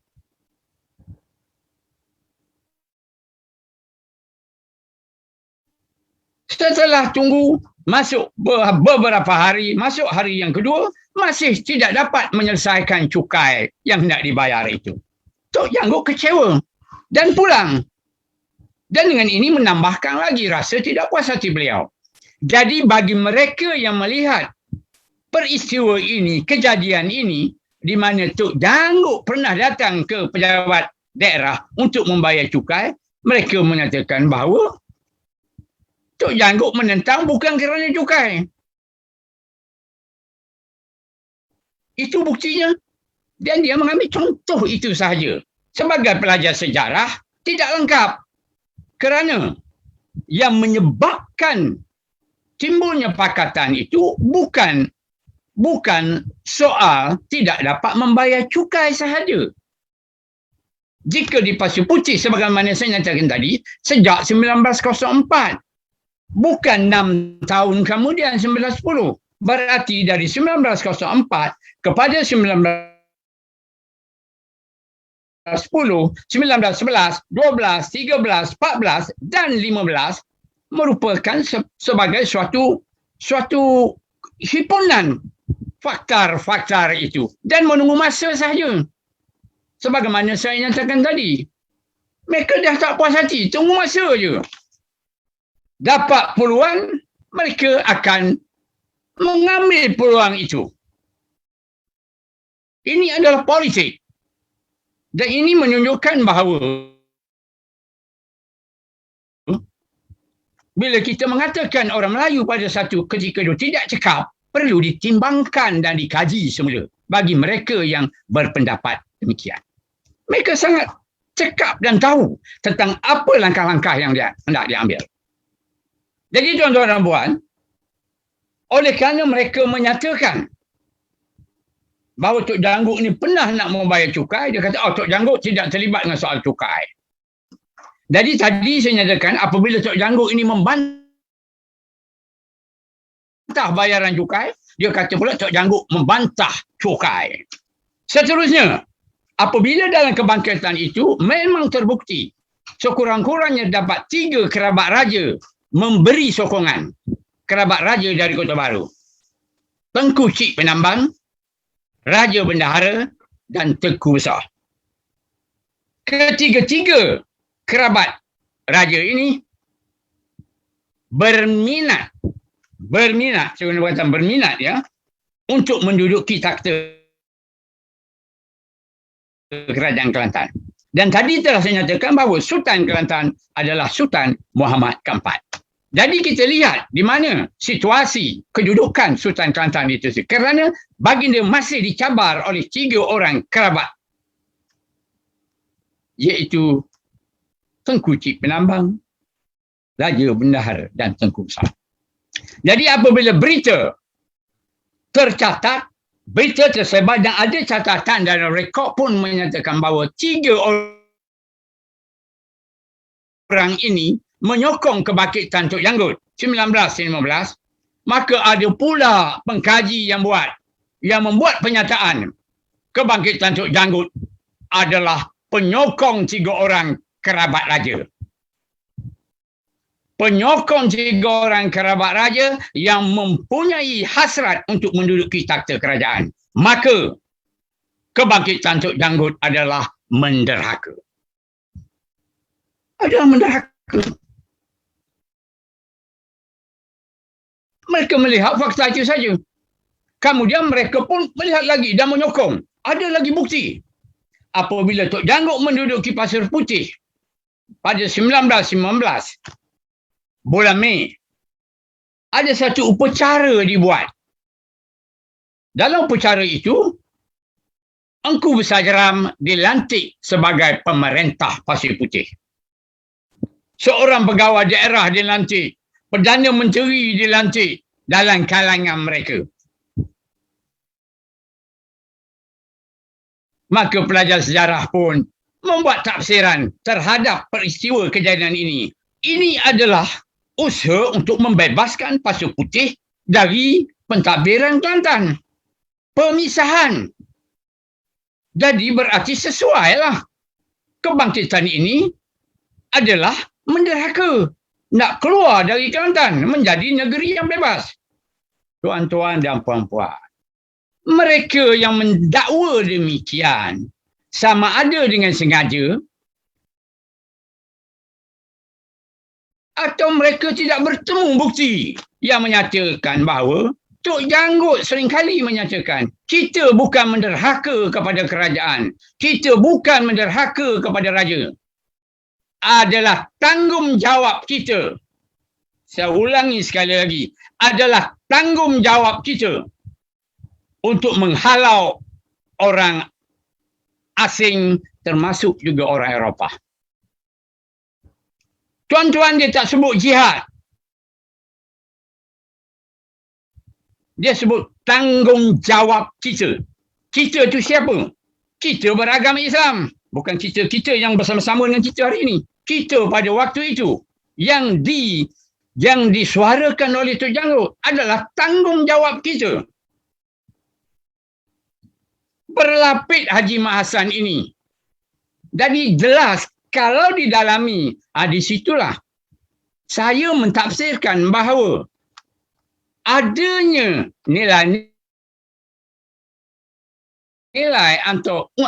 Setelah tunggu masuk beberapa hari, masuk hari yang kedua, masih tidak dapat menyelesaikan cukai yang hendak dibayar itu. Tok Janggut kecewa dan pulang. Dan dengan ini menambahkan lagi rasa tidak puas hati beliau. Jadi bagi mereka yang melihat peristiwa ini, kejadian ini, di mana Tok Janggut pernah datang ke pejabat daerah untuk membayar cukai, mereka menyatakan bahawa Tok Janggut menentang bukan kerana cukai. Itu buktinya. Dan dia mengambil contoh itu sahaja. Sebagai pelajar sejarah, tidak lengkap. Kerana yang menyebabkan timbulnya pakatan itu bukan soal tidak dapat membayar cukai sahaja. Jika di Pasir Putih, sebagaimana saya nyatakan tadi, sejak 1904, bukan 6 tahun kemudian 1910. Berarti dari 1904 kepada 1910, 1911, 12, 13, 14 dan 15 merupakan sebagai suatu himpunan faktor-faktor itu dan menunggu masa sahaja. Sebagaimana saya nyatakan tadi, mereka dah tak puas hati, tunggu masa je. Dapat peluang, mereka akan mengambil peluang itu. Ini adalah politik. Dan ini menunjukkan bahawa bila kita mengatakan orang Melayu pada satu ketika itu tidak cekap, perlu ditimbangkan dan dikaji semula bagi mereka yang berpendapat demikian. Mereka sangat cekap dan tahu tentang apa langkah-langkah yang dia hendak diambil. Jadi tuan-tuan dan puan, oleh kerana mereka menyatakan bahawa Tok Janggut ni pernah nak membayar cukai, dia kata, Tok Janggut tidak terlibat dengan soal cukai. Jadi tadi saya nyatakan, apabila Tok Janggut ini membantah bayaran cukai, dia kata pula Tok Janggut membantah cukai. Seterusnya, apabila dalam kebangkitan itu memang terbukti, sekurang-kurangnya dapat 3 kerabat raja memberi sokongan. Kerabat raja dari Kota Baru. Tengku Cik Penambang, Raja Bendahara dan Tengku Besar. Ketiga-tiga kerabat raja ini berminat, saya guna kata berminat ya, untuk menduduki takhta Kerajaan Kelantan. Dan tadi telah saya nyatakan bahawa Sultan Kelantan adalah Sultan Muhammad Keempat. Jadi kita lihat di mana situasi kedudukan Sultan Kelantan itu. Kerana baginda masih dicabar oleh 3 orang kerabat. Iaitu Tengku Cik Penambang, Raja Bendahara dan Tengku Besar. Jadi apabila berita tercatat, berita tersebar dan ada catatan dan rekod pun menyatakan bahawa 3 orang orang ini menyokong kebangkitan Tok Janggut 1915, maka ada pula pengkaji yang membuat pernyataan kebangkitan Tok Janggut adalah penyokong 3 orang kerabat raja. Penyokong 3 orang kerabat raja yang mempunyai hasrat untuk menduduki takhta kerajaan. Maka kebangkitan Tok Janggut adalah menderhaka. Adalah menderhaka. Mereka melihat fakta itu saja. Kemudian mereka pun melihat lagi dan menyokong. Ada lagi bukti. Apabila Tok Janggut menduduki Pasir Putih pada 1919, bulan Mei, ada satu upacara dibuat. Dalam upacara itu, Engku Besar Jeram dilantik sebagai pemerintah Pasir Putih. Seorang pegawai daerah dilantik. Perdana Menteri dilantik dalam kalangan mereka. Maka pelajar sejarah pun membuat tafsiran terhadap peristiwa kejadian ini. Ini adalah usaha untuk membebaskan Pasir Putih dari pentadbiran Kelantan. Pemisahan. Jadi berarti sesuailah. Kebangkitan ini adalah menderhaka. Nak keluar dari Kelantan menjadi negeri yang bebas. Tuan-tuan dan puan-puan, mereka yang mendakwa demikian sama ada dengan sengaja atau mereka tidak bertemu bukti yang menyatakan bahawa Tok Janggut seringkali menyatakan kita bukan menderhaka kepada kerajaan, kita bukan menderhaka kepada raja. Adalah tanggungjawab kita. Saya ulangi sekali lagi, adalah tanggungjawab kita untuk menghalau orang asing termasuk juga orang Eropah. Tuan-tuan, dia tak sebut jihad. Dia sebut tanggungjawab kita. Kita tu siapa? Kita beragama Islam. Bukan kita yang bersama-sama dengan kita hari ini. Kita pada waktu itu yang disuarakan oleh Tok Janggut adalah tanggungjawab kita. Berlapis Haji Mat Hassan ini. Jadi jelas kalau didalami, di situlah saya mentafsirkan bahawa adanya nilai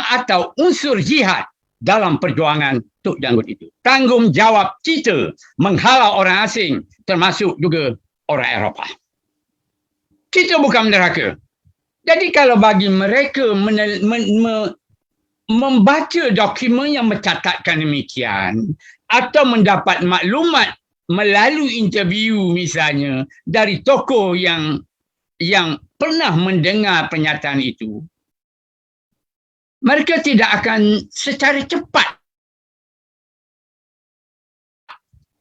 atau unsur jihad dalam perjuangan Tok Janggut itu. Tanggungjawab kita menghalau orang asing termasuk juga orang Eropah. Kita bukan menderhaka. Jadi kalau bagi mereka membaca dokumen yang mencatatkan demikian atau mendapat maklumat melalui interview misalnya dari tokoh yang pernah mendengar pernyataan itu, mereka tidak akan secara cepat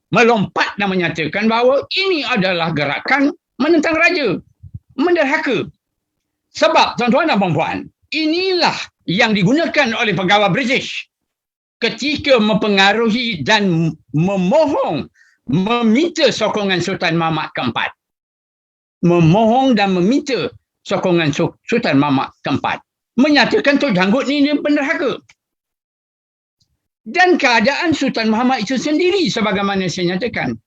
melompat dan menyatakan bahawa ini adalah gerakan menentang raja, menderhaka. Sebab tuan-tuan dan puan-puan, inilah yang digunakan oleh pegawai British ketika mempengaruhi dan meminta sokongan Sultan Mahmud keempat. Memohon dan meminta sokongan Sultan Mahmud keempat. Menyatakan Tok Janggut ini penderhaka. Dan keadaan Sultan Mahmud itu sendiri sebagaimana saya nyatakan,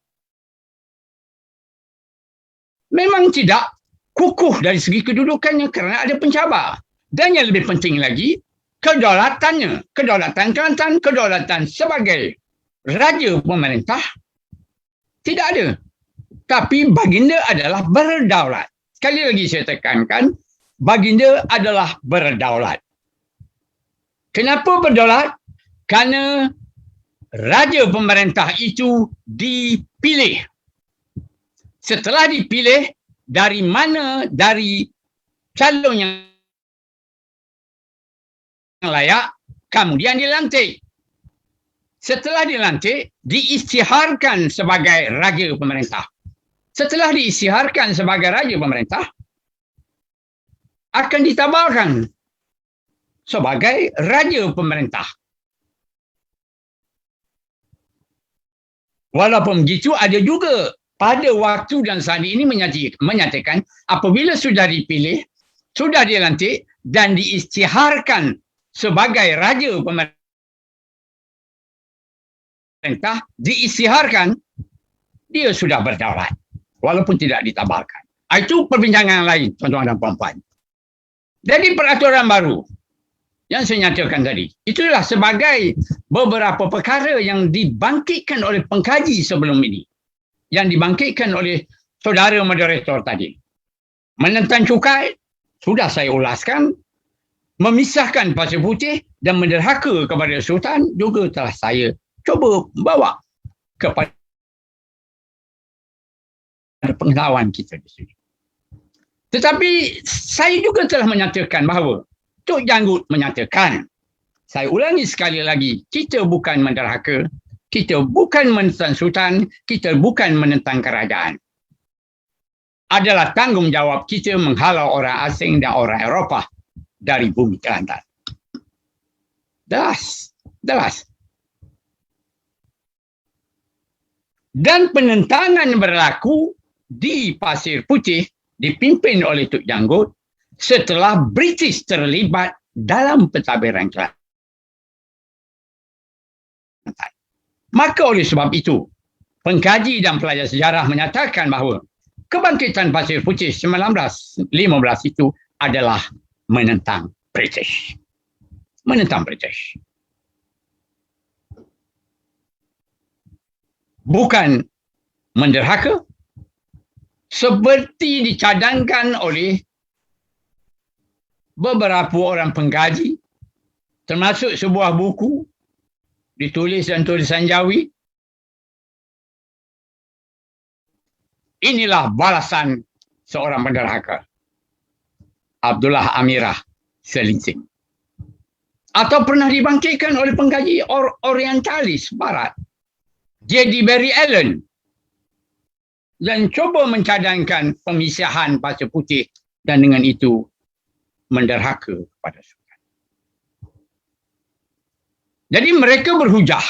memang tidak kukuh dari segi kedudukannya kerana ada pencabar. Dan yang lebih penting lagi, kedaulatannya, kedaulatan Kelantan, kedaulatan sebagai raja pemerintah tidak ada. Tapi baginda adalah berdaulat. Sekali lagi saya tekankan, baginda adalah berdaulat. Kenapa berdaulat? Kerana raja pemerintah itu dipilih. Setelah dipilih, dari mana? Dari calon yang layak, kemudian dilantik. Setelah dilantik, diisytiharkan sebagai raja pemerintah. Setelah diisytiharkan sebagai raja pemerintah, akan ditabarkan sebagai raja pemerintah. Walaupun begitu, ada juga pada waktu dan saat ini menyatakan apabila sudah dipilih, sudah dilantik dan diisytiharkan sebagai raja pemerintah, diisytiharkan, dia sudah berdaulat walaupun tidak ditabalkan. Itu perbincangan lain, tuan-tuan dan puan-puan. Jadi peraturan baru yang saya nyatakan tadi, itulah sebagai beberapa perkara yang dibangkitkan oleh pengkaji sebelum ini, yang dibangkitkan oleh saudara moderator tadi. Menentang cukai, sudah saya ulaskan. Memisahkan pasir putih dan menderhaka kepada Sultan juga telah saya cuba bawa kepada pengetahuan kita di sini. Tetapi saya juga telah menyatakan bahawa Tok Janggut menyatakan, saya ulangi sekali lagi, kita bukan menderhaka, kita bukan menentang Sultan, kita bukan menentang kerajaan. Adalah tanggungjawab kita menghalau orang asing dan orang Eropah dari bumi Kelantan. Jelas. Dan penentangan berlaku di Pasir Putih dipimpin oleh Tok Janggut setelah British terlibat dalam pentadbiran Kelantan. Maka oleh sebab itu, pengkaji dan pelajar sejarah menyatakan bahawa kebangkitan Pasir Putih 1915 itu adalah menentang British. Menentang British. Bukan menderhaka seperti dicadangkan oleh beberapa orang pengkaji, termasuk sebuah buku ditulis dan tulisan Jawi. Inilah balasan seorang penderhaka. Abdullah Amirah Selinsing. Atau pernah dibangkitkan oleh pengkaji orientalis barat, J.D. Barry Allen, dan cuba mencadangkan pemisahan Pasir Putih dan dengan itu menderhaka kepada Sultan. Jadi mereka berhujah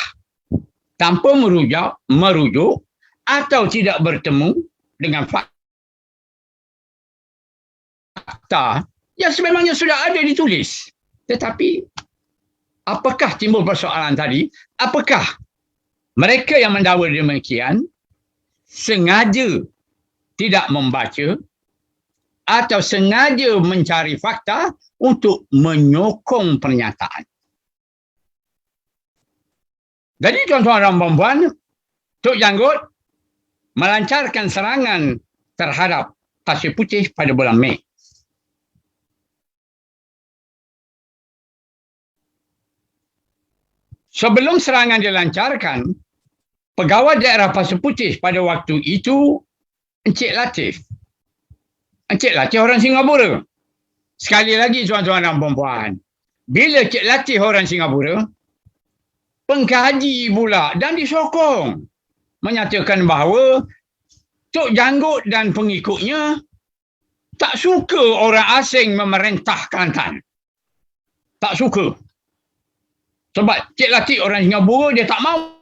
tanpa merujuk atau tidak bertemu dengan fakta yang sebenarnya sudah ada ditulis. Tetapi apakah timbul persoalan tadi? Apakah mereka yang mendakwa demikian sengaja tidak membaca atau sengaja mencari fakta untuk menyokong pernyataan? Jadi tuan-tuan dan puan-puan, Tok Janggut melancarkan serangan terhadap Pasir Putih pada bulan Mei. Sebelum serangan dilancarkan, pegawai daerah Pasir Putih pada waktu itu, Encik Latif orang Singapura. Sekali lagi tuan-tuan dan puan-puan, bila Encik Latif orang Singapura, pengkaji pula dan disokong menyatakan bahawa Tok Janggut dan pengikutnya tak suka orang asing memerintah Kelantan. Tak suka. Sebab Cik Latif orang Singapura, dia tak mahu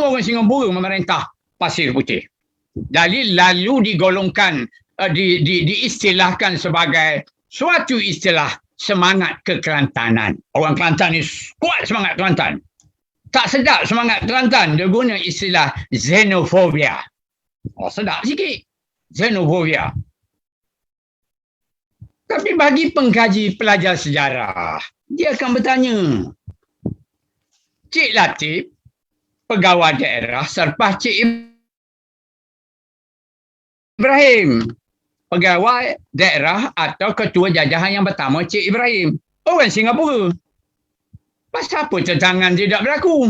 orang Singapura memerintah Pasir Putih. Jadi lalu digolongkan, diistilahkan sebagai suatu istilah semangat kekelantanan. Orang Kelantan ni kuat semangat Kelantan. Tak sedap semangat Kelantan, dia guna istilah xenophobia. Oh, sedap sikit. Xenophobia. Tapi bagi pengkaji pelajar sejarah, dia akan bertanya, Cik Latif, pegawai daerah selepas Cik Ibrahim, pegawai daerah atau ketua jajahan yang pertama Cik Ibrahim, orang Singapura. Pasal apa tentangan tidak berlaku?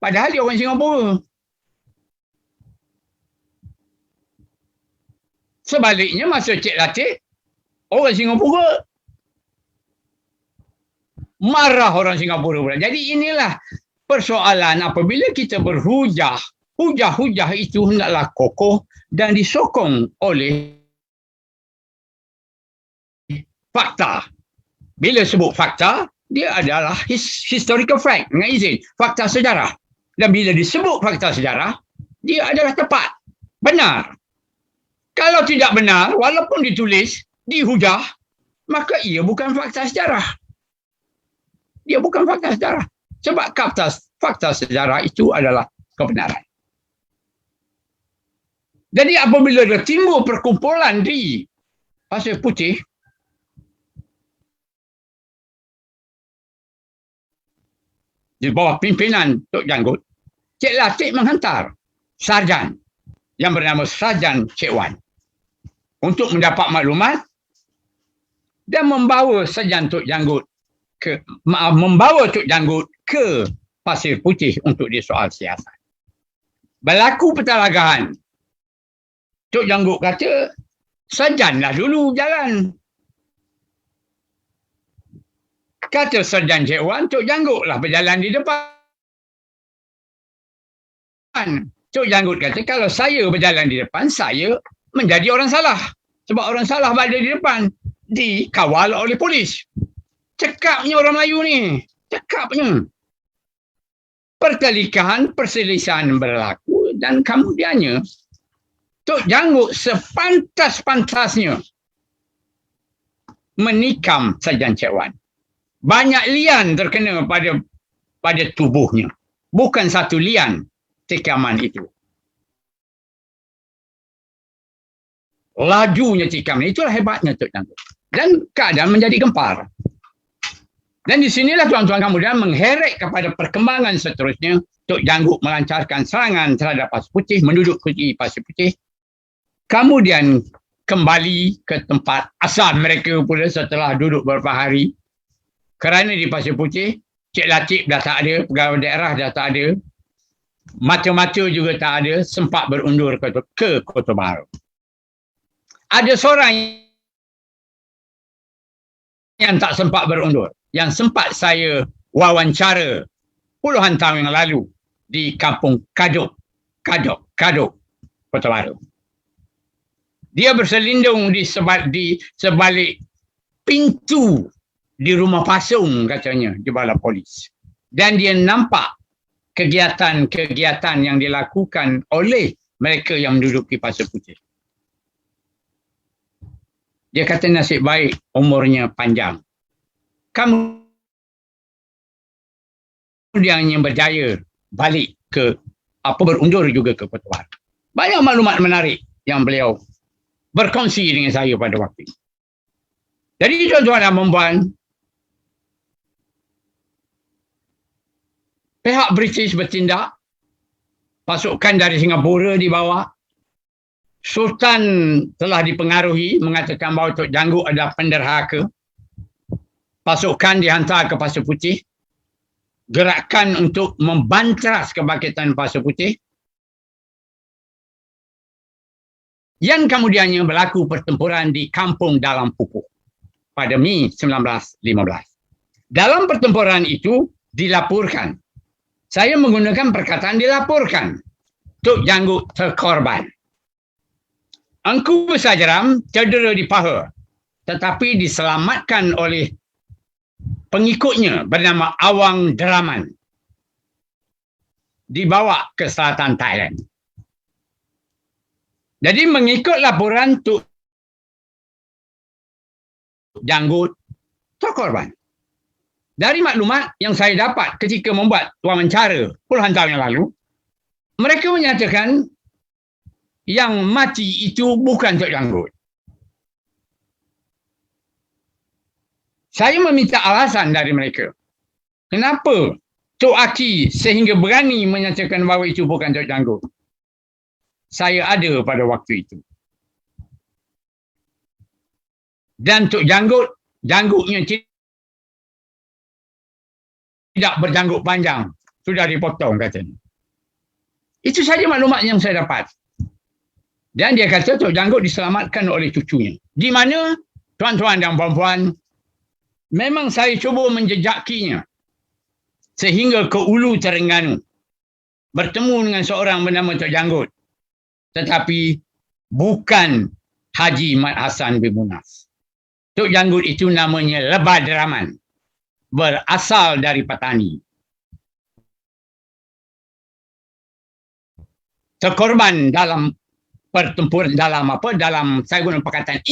Padahal dia orang Singapura. Sebaliknya masa Cik Latif, orang Singapura, marah orang Singapura pula. Jadi inilah persoalan apabila kita berhujah. Hujah-hujah itu hendaklah kokoh dan disokong oleh fakta. Bila sebut fakta, Dia adalah historical fact, dengan izin, fakta sejarah. Dan bila disebut fakta sejarah, dia adalah tepat, benar. Kalau tidak benar, walaupun ditulis, dihujah, maka ia bukan fakta sejarah. Dia bukan fakta sejarah. Sebab fakta sejarah itu adalah kebenaran. Jadi apabila ada timbul perkumpulan di Pasir Putih, di bawah pimpinan Tok Janggut, Cik Latif menghantar sarjan yang bernama Sarjan Cik Wan untuk mendapat maklumat dan membawa Sarjan Tok Janggut membawa Tok Janggut ke Pasir Putih untuk disoal siasat. Berlaku pertelagahan. Tok Janggut kata, sarjanlah dulu jalan. Kata Sarjan Cik Wan, Tok Janggutlah berjalan di depan. Tok Janggut kata, kalau saya berjalan di depan, saya menjadi orang salah. Sebab orang salah berada di depan, dikawal oleh polis. Cekapnya orang Melayu ni. Cekapnya. Pertelikahan, perselisihan berlaku dan kemudiannya Tok Janggut sepantas-pantasnya menikam Sarjan Cik Wan. Banyak lian terkena pada tubuhnya. Bukan satu lian tikaman itu. Lajunya tikam ini, itulah hebatnya Tok Janggut. Dan keadaan menjadi gempar. Dan di sinilah tuan-tuan kemudian mengheret kepada perkembangan seterusnya. Tok Janggut melancarkan serangan terhadap Pasir Putih, menduduk di Pasir Putih. Kemudian kembali ke tempat asal mereka pula setelah duduk beberapa hari. Kerana di Pasir Putih, Cik Latif dah tak ada, pegawai daerah dah tak ada, mata-mata juga tak ada, sempat berundur ke Kota Baru. Ada seorang yang tak sempat berundur, yang sempat saya wawancara puluhan tahun yang lalu di kampung Kaduk, Kota Baru. Dia berselindung di sebalik pintu di rumah pasung katanya di bala polis. Dan dia nampak kegiatan-kegiatan yang dilakukan oleh mereka yang menduduki Pasir Putih. Dia kata nasib baik umurnya panjang. Kemudian yang berjaya balik berundur juga ke Kota Baru. Banyak maklumat menarik yang beliau berkongsi dengan saya pada waktu itu. Jadi tuan-tuan dan puan-puan, pihak British bertindak, pasukan dari Singapura dibawa. Sultan telah dipengaruhi, mengatakan bahawa Tok Janggut adalah penderhaka. Pasukan dihantar ke Pasir Putih. Gerakan untuk membantras kebangkitan Pasir Putih. Yang kemudiannya berlaku pertempuran di Kampung Dalam Pupuk pada Mei 1915. Dalam pertempuran itu dilaporkan, saya menggunakan perkataan dilaporkan, Tok Janggut terkorban. Engku Besar Jeram cedera di paha, tetapi diselamatkan oleh pengikutnya bernama Awang Deraman. Dibawa ke selatan Thailand. Jadi mengikut laporan Tok Janggut terkorban. Dari maklumat yang saya dapat ketika membuat wawancara puluhan tahun yang lalu, mereka menyatakan yang mati itu bukan Tok Janggut. Saya meminta alasan dari mereka. Kenapa Tok Aki sehingga berani menyatakan bahawa itu bukan Tok Janggut? Saya ada pada waktu itu. Dan Tok Janggutnya tidak berjanggut panjang. Sudah dipotong katanya. Itu saja maklumat yang saya dapat. Dan dia kata Tok Janggut diselamatkan oleh cucunya. Di mana, tuan-tuan dan puan-puan, memang saya cuba menjejakinya. Sehingga ke Ulu Terengganu. Bertemu dengan seorang bernama Tok Janggut. Tetapi bukan Haji Mat Hassan bin Munas. Tok Janggut itu namanya Lebah Deraman. berasal dari petani. Terkorban dalam pertempuran, dalam saya guna perkataan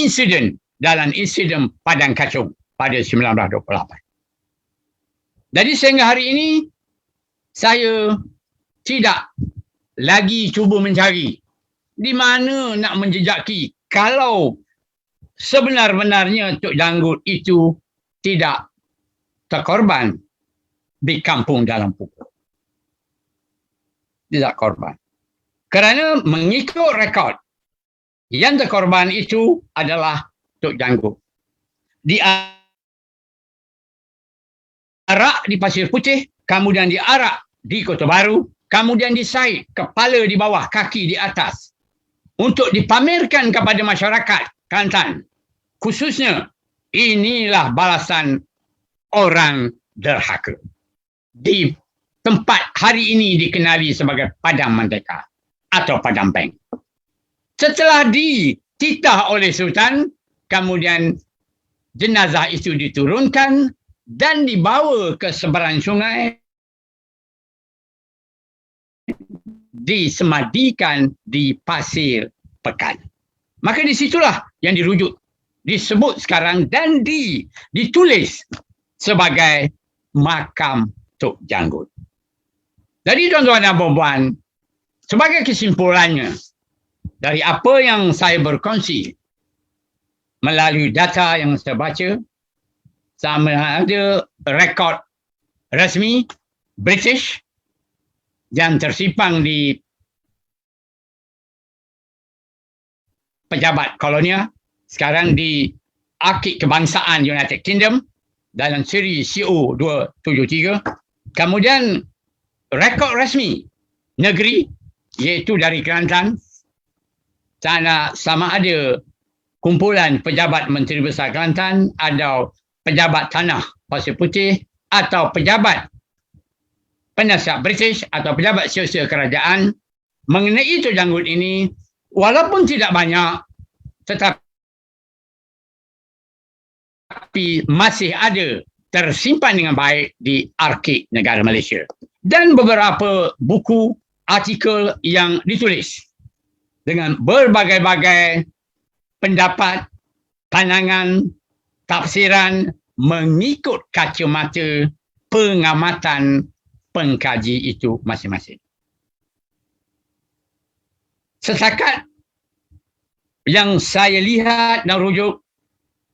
dalam insiden Padang Kacung pada 1928. Jadi sehingga hari ini saya tidak lagi cuba mencari di mana nak menjejaki kalau sebenar-benarnya Tok Janggut itu tidak terkorban di kampung dalam pukul. Tidak korban. Kerana mengikut rekod, yang terkorban itu adalah Tok Janggut. Diarak di Pasir Putih, kemudian diarak di Kota Baru, kemudian disait kepala di bawah, kaki di atas, untuk dipamerkan kepada masyarakat Kelantan. Khususnya, inilah balasan orang derhaka. Di tempat hari ini dikenali sebagai Padang Merdeka atau Padang Bank. Setelah dititah oleh Sultan, kemudian jenazah itu diturunkan dan dibawa ke seberang sungai, disemadikan di Pasir Pekan. Maka disitulah yang dirujuk, disebut sekarang dan ditulis sebagai makam Tok Janggut. Jadi tuan-tuan dan puan-puan, sebagai kesimpulannya dari apa yang saya berkongsi melalui data yang saya baca, sama ada rekod rasmi British yang tersimpan di pejabat kolonial, sekarang di Arsip Kebangsaan United Kingdom dalam siri CO 273. Kemudian rekod rasmi negeri iaitu dari Kelantan, sana sama ada kumpulan pejabat Menteri Besar Kelantan atau pejabat tanah Pasir Putih atau pejabat penasihat British atau pejabat siasat kerajaan mengenai Tok Janggut ini, walaupun tidak banyak tetapi masih ada tersimpan dengan baik di Arsip Negara Malaysia. Dan beberapa buku, artikel yang ditulis dengan berbagai-bagai pendapat, pandangan, tafsiran mengikut kacamata pengamatan pengkaji itu masing-masing. Setakat yang saya lihat dan rujuk,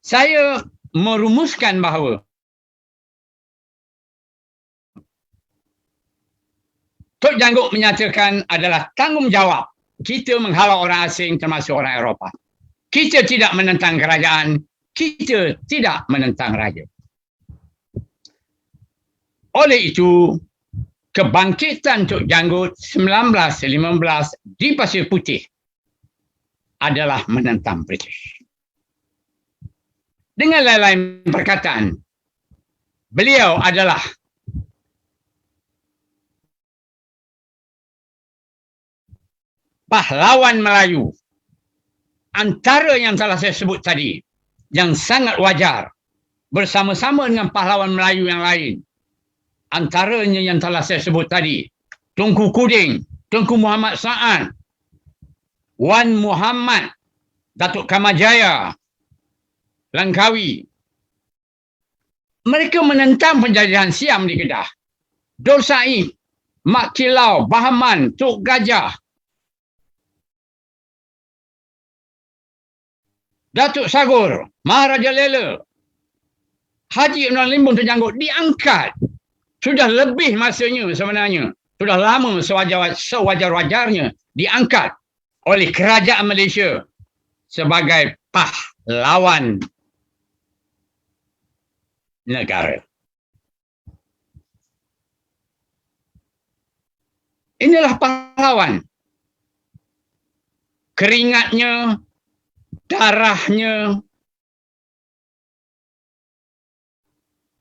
saya merumuskan bahawa Tok Janggut menyatakan adalah tanggungjawab kita menghalau orang asing termasuk orang Eropah. Kita tidak menentang kerajaan, kita tidak menentang raja. Oleh itu, kebangkitan Tok Janggut 1915 di Pasir Putih adalah menentang British. Dengan lain-lain perkataan, beliau adalah pahlawan Melayu. Antara yang telah saya sebut tadi, yang sangat wajar, bersama-sama dengan pahlawan Melayu yang lain. Antaranya yang telah saya sebut tadi, Tunku Kuding, Tunku Muhammad Sa'ad, Wan Muhammad, Datuk Kamajaya, Langkawi. Mereka menentang penjajahan Siam di Kedah. Dor Said, Mak Kilau, Bahaman, Tok Gajah, Datuk Sagur, Maharaja Lela, Haji Ibn Limbung Tok Janggut diangkat. Sudah lebih masanya sebenarnya. Sudah lama sewajar-wajarnya diangkat oleh kerajaan Malaysia sebagai pahlawan negara. Inilah pahlawan. Keringatnya, darahnya,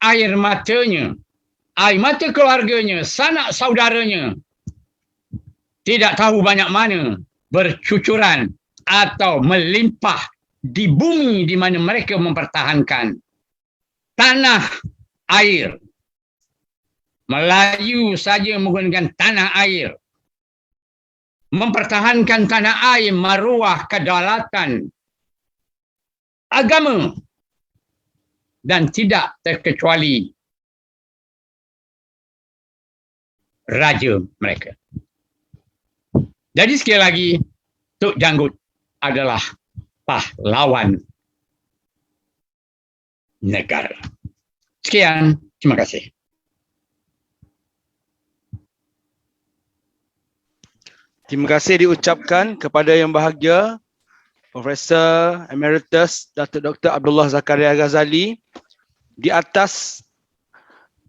air matanya, air mata keluarganya, sanak saudaranya, tidak tahu banyak mana bercucuran atau melimpah di bumi di mana mereka mempertahankan tanah air. Melayu saja menggunakan tanah air. Mempertahankan tanah air, maruah kedaulatan agama dan tidak terkecuali raja mereka. Jadi sekali lagi, Tok Janggut adalah pahlawan negara. Sekian, terima kasih. Terima kasih diucapkan kepada Yang Bahagia Profesor Emeritus Datuk Dr. Abdullah Zakaria Ghazali di atas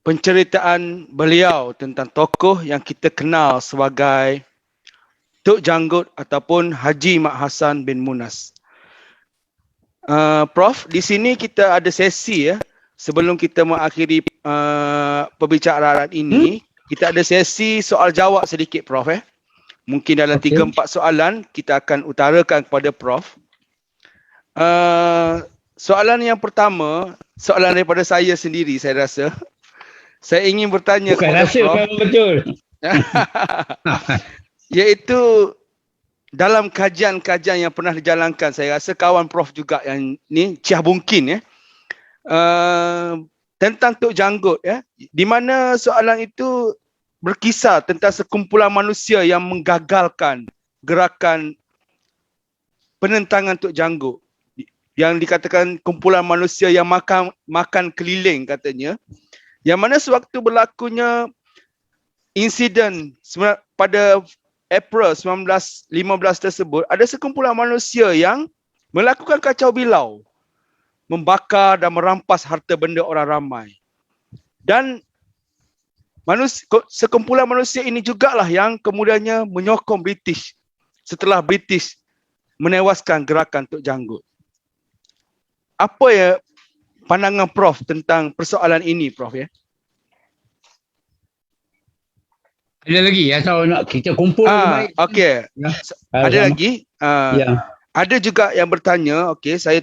penceritaan beliau tentang tokoh yang kita kenal sebagai Tok Janggut ataupun Haji Mat Hassan bin Munas. Prof, di sini kita ada sesi ya. Sebelum kita mengakhiri perbicaraan ini, kita ada sesi soal jawab sedikit Prof. Mungkin dalam 3-4 soalan kita akan utarakan kepada Prof. Soalan yang pertama, soalan daripada saya sendiri saya rasa. Saya ingin bertanya Bukan kepada rasa, Prof. memang betul. Iaitu dalam kajian-kajian yang pernah dijalankan, saya rasa kawan Prof juga yang ni, Chiah Bungkin ya. Tentang Tok Janggut ya. Di mana soalan itu berkisar tentang sekumpulan manusia yang menggagalkan gerakan penentangan Tok Janggut. Yang dikatakan kumpulan manusia yang makan keliling katanya. Yang mana sewaktu berlakunya insiden pada April 1915 tersebut, ada sekumpulan manusia yang melakukan kacau bilau, membakar dan merampas harta benda orang ramai. Dan sekumpulan manusia ini jugalah yang kemudiannya menyokong British setelah British menewaskan gerakan Tok Janggut. Apa ya pandangan Prof tentang persoalan ini Prof ya? Ada lagi atau nak kita kumpul baik? Okey. Ya. Ada lagi? Ya. Ada juga yang bertanya, okey, saya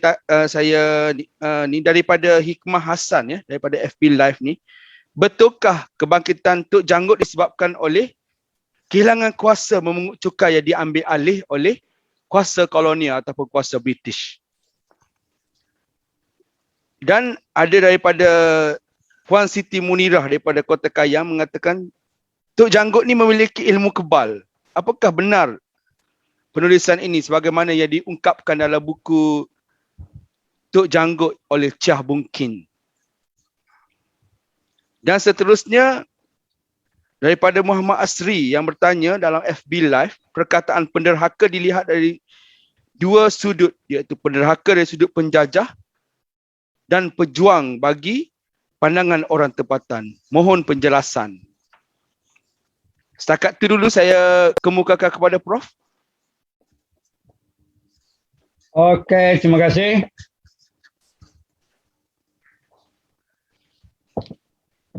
ni daripada Hikmah Hassan ya, daripada FB Live ni. Betulkah kebangkitan Tok Janggut disebabkan oleh kehilangan kuasa memungut cukai yang diambil alih oleh kuasa kolonial ataupun kuasa British? Dan ada daripada Puan Siti Munirah daripada Kota Kayang mengatakan Tok Janggut ni memiliki ilmu kebal. Apakah benar penulisan ini sebagaimana yang diungkapkan dalam buku Tok Janggut oleh Chiah Bungkin? Dan seterusnya daripada Muhammad Asri yang bertanya dalam FB Live, perkataan penderhaka dilihat dari dua sudut, iaitu penderhaka dari sudut penjajah dan pejuang bagi pandangan orang tempatan. Mohon penjelasan. Setakat itu dulu saya kemukakan kepada Prof. Okey, terima kasih.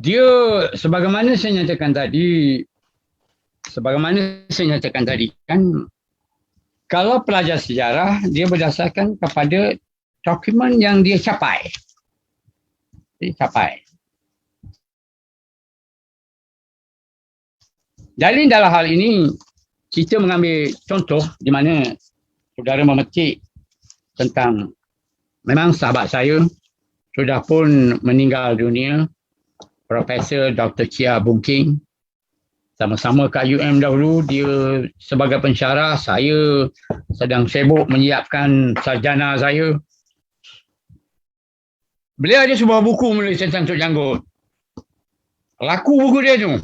Dia sebagaimana saya nyatakan tadi kan, kalau pelajar sejarah dia berdasarkan kepada dokumen yang dia capai. Jadi dalam hal ini kita mengambil contoh di mana saudara memetik tentang memang sahabat saya sudah pun meninggal dunia, Profesor Dr. Chiah Bungkin. Sama-sama kat UM dahulu, dia sebagai pensyarah, saya sedang sibuk menyiapkan sarjana saya. Beliau ada sebuah buku menulis tentang Tok Janggut. Laku buku dia tu.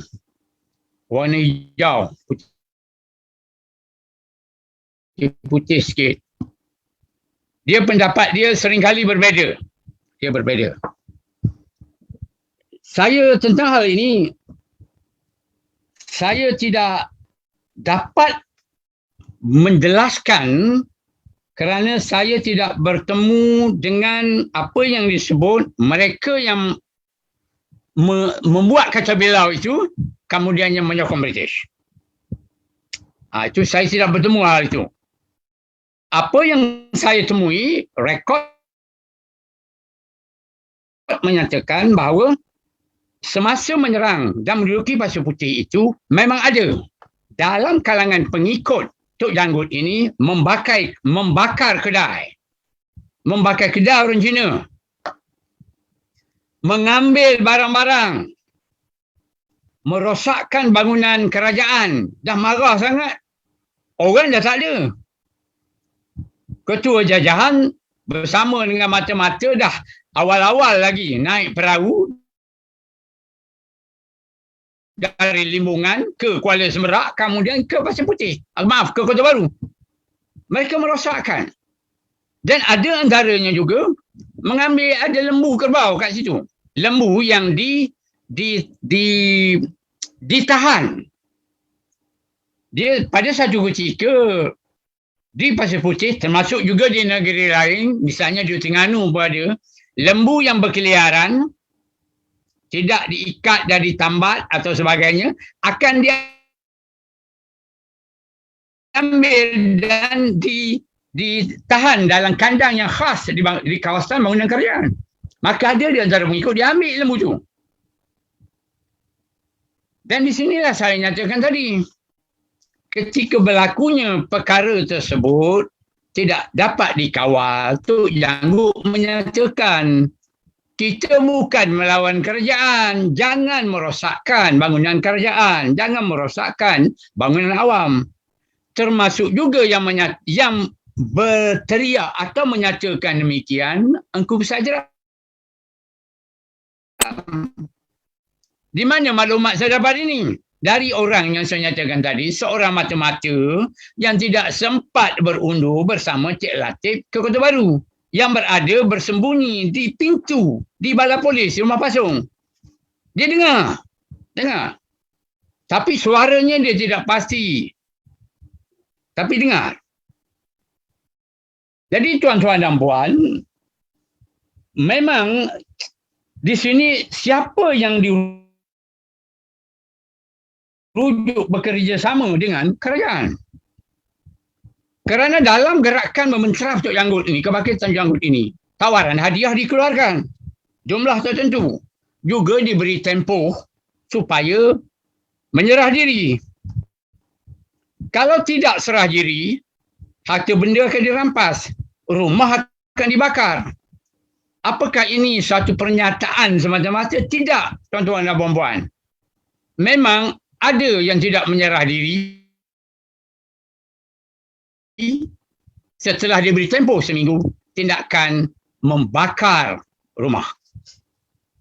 Warna hijau, putih sikit. Dia pendapat dia seringkali berbeza. Dia berbeza. Saya tentang hal ini, saya tidak dapat menjelaskan kerana saya tidak bertemu dengan apa yang disebut mereka yang membuat kacau bilau itu kemudiannya menyokong British. Itu saya tidak bertemu hal itu. Apa yang saya temui, rekod menyatakan bahawa semasa menyerang dan menduduki Pasir Putih itu memang ada dalam kalangan pengikut Tok Janggut ini membakar kedai. Membakar kedai orang Cina. Mengambil barang-barang. Merosakkan bangunan kerajaan. Dah marah sangat. Orang dah tak ada. Ketua jajahan bersama dengan mata-mata dah awal-awal lagi naik perahu dari Limbungan ke Kuala Semerak, kemudian ke Pasir Putih. Maaf, ke Kota Baru. Mereka merosakkan. Dan ada antaranya juga mengambil ada lembu kerbau kat situ. Lembu yang ditahan. Dia pada satu ketika di Pasir Putih, termasuk juga di negeri lain, misalnya di Terengganu pun ada, lembu yang berkeliaran tidak diikat dan ditambat atau sebagainya, akan diambil dan ditahan dalam kandang yang khas di kawasan bangunan kerajaan. Maka ada di antara pengikut dia ambil lembu tu. Dan di sinilah saya nyatakan tadi, ketika berlakunya perkara tersebut tidak dapat dikawal, Tok Janggut menyatakan kita bukan melawan kerajaan, jangan merosakkan bangunan kerajaan, jangan merosakkan bangunan awam. Termasuk juga yang berteriak atau menyatakan demikian, Engku Besar. Di mana maklumat saya dapat ini? Dari orang yang saya nyatakan tadi, seorang mata-mata yang tidak sempat berundur bersama Cik Latif ke Kota Baru, yang berada bersembunyi di pintu di Balai Polis Rumah Pasung. Dia dengar. Tapi suaranya dia tidak pasti. Tapi dengar. Jadi tuan-tuan dan puan, memang di sini siapa yang dirujuk bekerjasama dengan kerajaan? Kerana dalam gerakan memenceraf Tok Janggut ini, kebangkitan Janggut ini, tawaran hadiah dikeluarkan. Jumlah tertentu. Juga diberi tempoh supaya menyerah diri. Kalau tidak serah diri, harta benda akan dirampas. Rumah akan dibakar. Apakah ini satu pernyataan semata-mata? Tidak, tuan-tuan dan puan-puan. Memang ada yang tidak menyerah diri setelah diberi tempoh seminggu, tindakan membakar rumah.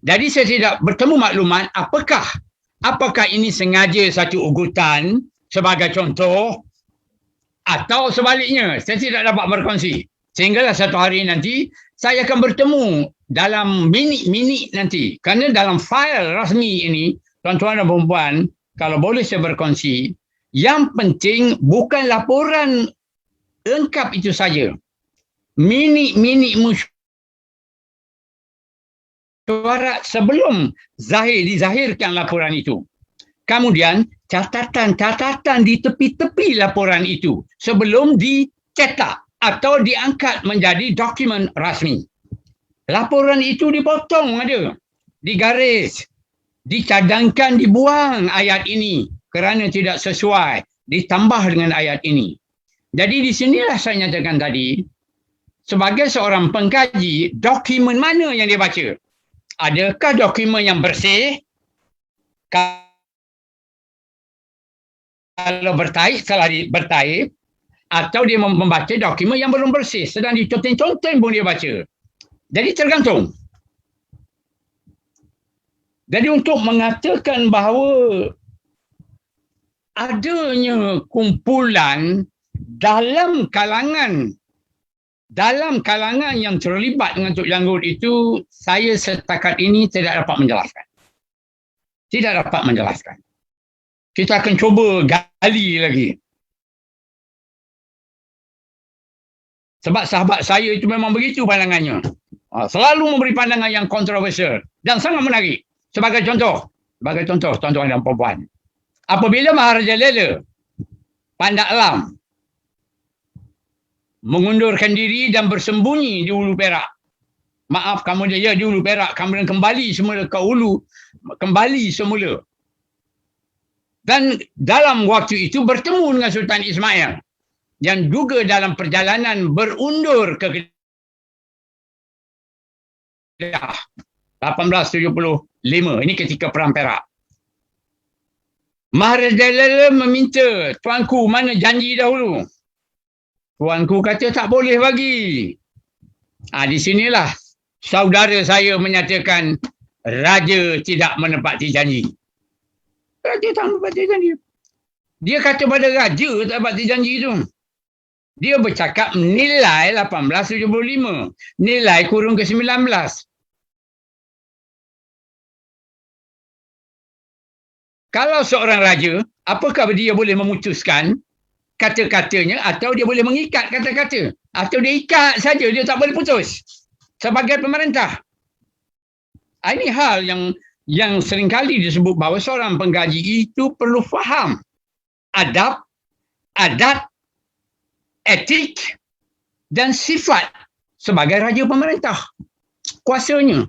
Jadi saya tidak bertemu maklumat apakah ini sengaja satu ugutan sebagai contoh atau sebaliknya. Saya tidak dapat berkongsi. Sehinggalah satu hari nanti saya akan bertemu dalam minit-minit nanti. Kerana dalam fail rasmi ini, tuan-tuan dan puan-puan, kalau boleh saya berkongsi, yang penting bukan laporan lengkap itu saja. Minit-minit mesyuarat sebelum dizahirkan laporan itu. Kemudian catatan-catatan di tepi-tepi laporan itu sebelum dicetak atau diangkat menjadi dokumen rasmi. Laporan itu dipotong ada, digaris, dicadangkan, dibuang ayat ini kerana tidak sesuai, ditambah dengan ayat ini. Jadi di sinilah saya nyatakan tadi, sebagai seorang pengkaji, dokumen mana yang dia baca? Adakah dokumen yang bersih? Kalau bertaib, salah bertaib, atau dia membaca dokumen yang belum bersih, sedang diconteng-conteng pun dia baca. Jadi tergantung. Jadi untuk mengatakan bahawa adanya kumpulan dalam kalangan yang terlibat dengan Tok Janggut itu, saya setakat ini tidak dapat menjelaskan. Tidak dapat menjelaskan. Kita akan cuba gali lagi. Sebab sahabat saya itu memang begitu pandangannya. Selalu memberi pandangan yang kontroversial dan sangat menarik. Sebagai contoh, tuan-tuan dan puan-puan. Apabila Maharaja Lela Pandak Alam mengundurkan diri dan bersembunyi di Hulu Perak Maaf, kamu dia di Hulu Perak, kemudian kembali semula ke Hulu, kembali semula. Dan dalam waktu itu bertemu dengan Sultan Ismail yang juga dalam perjalanan berundur ke Kedah 1875. Ini ketika Perang Perak. Mahardalala meminta, tuanku mana janji dahulu? Tuanku kata tak boleh bagi. Di sinilah saudara saya menyatakan raja tidak menepati janji. Raja tak menepati janji. Dia kata pada raja tak menepati janji tu. Dia bercakap nilai 1875. Nilai kurung ke 19. Kalau seorang raja, apakah dia boleh memutuskan kata-katanya atau dia boleh mengikat kata-kata? Atau dia ikat saja, dia tak boleh putus sebagai pemerintah. Ini hal yang seringkali disebut bahawa seorang penggaji itu perlu faham adab, adat, etik dan sifat sebagai raja pemerintah. Kuasanya.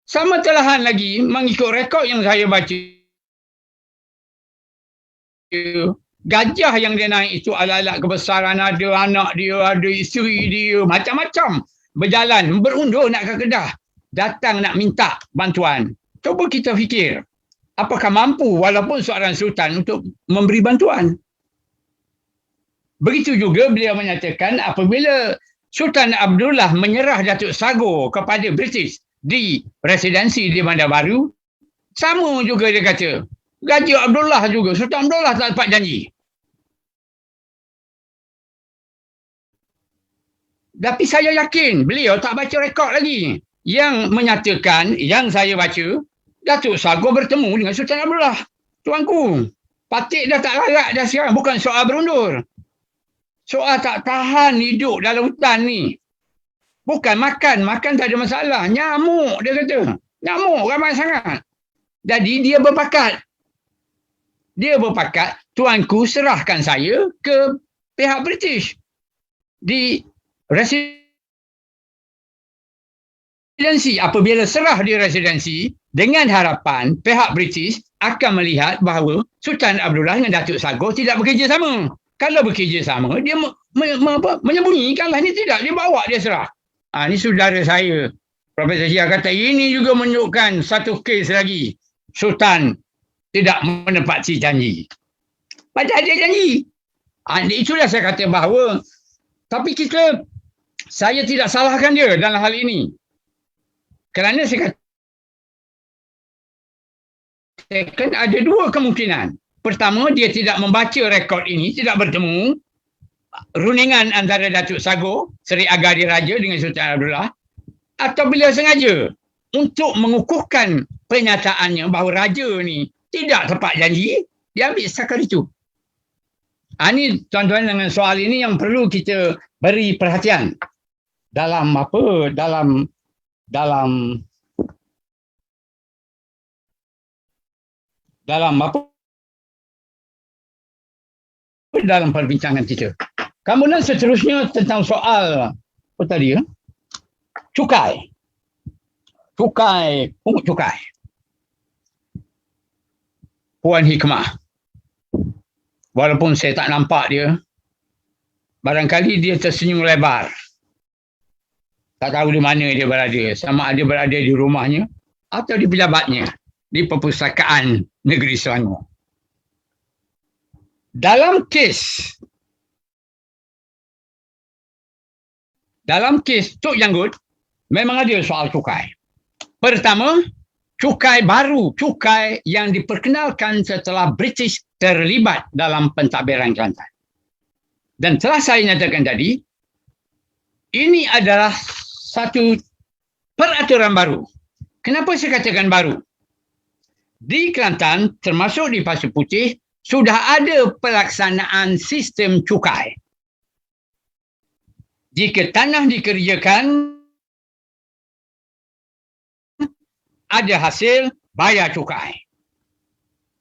Sama telahan lagi mengikut rekod yang saya baca. Gajah yang dia naik itu alat-alat kebesaran, ada anak dia, ada isteri dia, macam-macam. Berjalan, berundur nak ke Kedah. Datang nak minta bantuan. Cuba kita fikir, apakah mampu walaupun seorang sultan untuk memberi bantuan? Begitu juga beliau menyatakan apabila Sultan Abdullah menyerah Datuk Sago kepada British di residensi di Bandar Baru, sama juga dia kata. Gaji Abdullah juga, Sultan Abdullah tak dapat janji. Tapi saya yakin beliau tak baca rekod lagi. Yang menyatakan, yang saya baca, Datuk Sago bertemu dengan Sultan Abdullah. Tuanku, patik dah tak larat dah sekarang. Bukan soal berundur. Soal tak tahan hidup dalam hutan ni. Bukan makan tak ada masalah. Nyamuk dia kata. Nyamuk ramai sangat. Jadi dia berpakat. Tuanku serahkan saya ke pihak British. Di residensi. Apabila serah di residensi, dengan harapan pihak British akan melihat bahawa Sultan Abdullah dengan Datuk Sago tidak bekerjasama. Kalau bekerjasama, dia menyembunyikanlah. Ini tidak, dia bawa, dia serah. Ini saudara saya, Profesor Syah kata, ini juga menunjukkan satu kes lagi. Sultan tidak menepati janji. Padahal dia janji. Itulah saya kata bahawa, tapi saya tidak salahkan dia dalam hal ini. Kerana saya katakan ada dua kemungkinan. Pertama, dia tidak membaca rekod ini, tidak bertemu. Runingan antara Datuk Sago, Seri Agadi Raja dengan Sultan Abdullah, atau beliau sengaja untuk mengukuhkan pernyataannya bahawa raja ni tidak tepat janji, dia ambil setakat itu. Ini tuan-tuan dengan soal ini yang perlu kita beri perhatian dalam dalam perbincangan kita. Kemudian seterusnya tentang soal apa tadi ya? Cukai. Pungut cukai. Puan Hikmah. Walaupun saya tak nampak dia, barangkali dia tersenyum lebar. Tak tahu di mana dia berada. Sama ada berada di rumahnya atau di pejabatnya di Perpustakaan Negeri Selangor. Dalam kes Tok Janggut memang ada soal cukai. Pertama, cukai baru, cukai yang diperkenalkan setelah British terlibat dalam pentadbiran Kelantan. Dan telah saya nyatakan tadi, ini adalah satu peraturan baru. Kenapa saya katakan baru? Di Kelantan, termasuk di Pasir Putih, sudah ada pelaksanaan sistem cukai. Jika tanah dikerjakan, ada hasil, bayar cukai.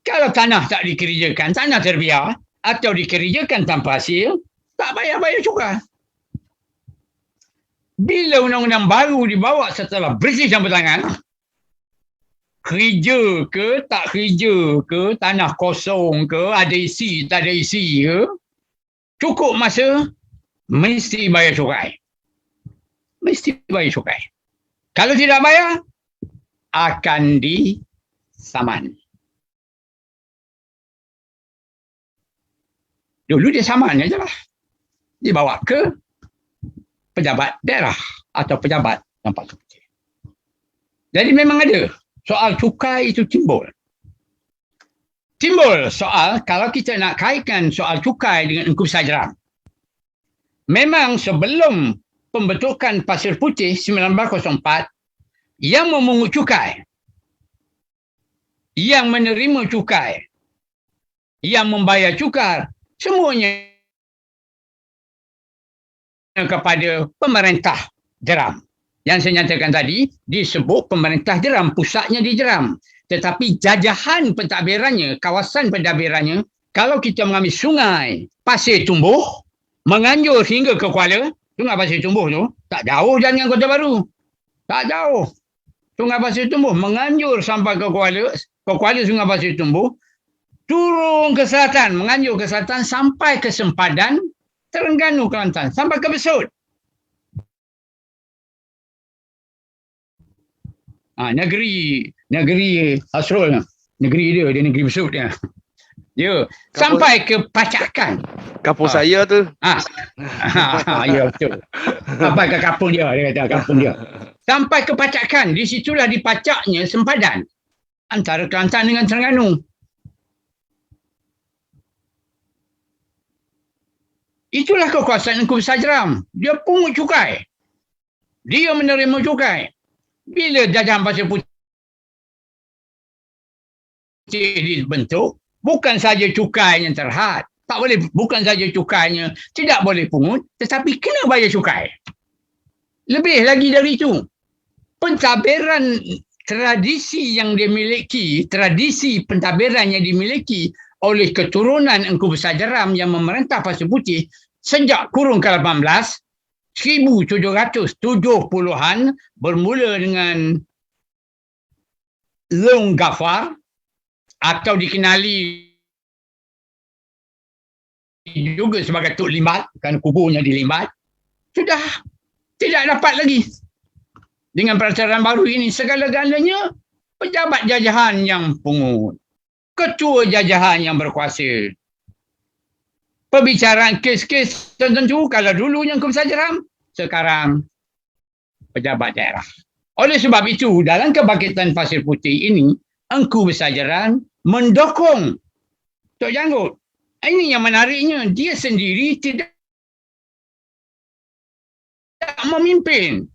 Kalau tanah tak dikerjakan, tanah terbiar, atau dikerjakan tanpa hasil, tak bayar cukai. Bila undang-undang baru dibawa setelah British campur tangan, kerja ke, tak kerja ke, tanah kosong ke, ada isi, tak ada isi ke, cukup masa, mesti bayar cukai. Mesti bayar cukai. Kalau tidak bayar, akan disaman. Dulu dia saman aja lah. Dibawa ke pejabat daerah atau pejabat yang patut. Jadi memang ada soal cukai itu timbul. Timbul soal kalau kita nak kaitkan soal cukai dengan Engku Besar Jeram. Memang sebelum pembentukan Pasir Putih 1904, yang memungut cukai, yang menerima cukai, yang membayar cukai, semuanya kepada pemerintah Jeram. Yang saya nyatakan tadi, disebut pemerintah Jeram, pusatnya di Jeram. Tetapi jajahan pentadbirannya, kawasan pentadbirannya, kalau kita mengambil sungai Pasir Tumbuh, menganjur hingga ke Kuala, sungai Pasir Tumbuh tu, tak jauh jalan dengan Kota Baru. Tak jauh. Sungai Pasir Tumbuh menganjur sampai ke Kuala Sungai Pasir Tumbuh, turun ke selatan, menganjur ke selatan sampai ke sempadan Terengganu, Kelantan, sampai ke Besut. Negeri Hasrul, negeri dia negeri Besut dia. Ya, sampai ke Pacakan. Kampung saya tu. Ya betul. Sampai ke kampung dia kata kampung dia. Sampai ke Pacakan, di situlah dipacaknya sempadan antara Kelantan dengan Terengganu. Itulah kekuasaan Engku Besar Jeram. Dia pungut cukai. Dia menerima cukai. Bila jajahan Pasir Putih dibentuk, bukan saja cukainya terhad. Tak boleh, bukan saja cukainya tidak boleh pungut, tetapi kena bayar cukai. Lebih lagi dari itu, pentadbiran tradisi yang dimiliki, tradisi pentadbiran yang dimiliki oleh keturunan Engku Besar Jeram yang memerintah Pasir Putih sejak kurun ke-18, 1770-an, bermula dengan Long Ghaffar atau dikenali juga sebagai Tok Limbat, kan kuburnya di Limbat, sudah tidak dapat lagi. Dengan peraturan baru ini, segala-galanya pejabat jajahan yang pungut, ketua jajahan yang berkuasa. Perbicaraan kes-kes tertentu, kalau dulu yang Engku Besar Jeram, sekarang pejabat daerah. Oleh sebab itu, dalam kebangkitan Pasir Putih ini, Engku Besar Jeram mendukung Tok Janggut. Ini yang menariknya, dia sendiri tidak memimpin.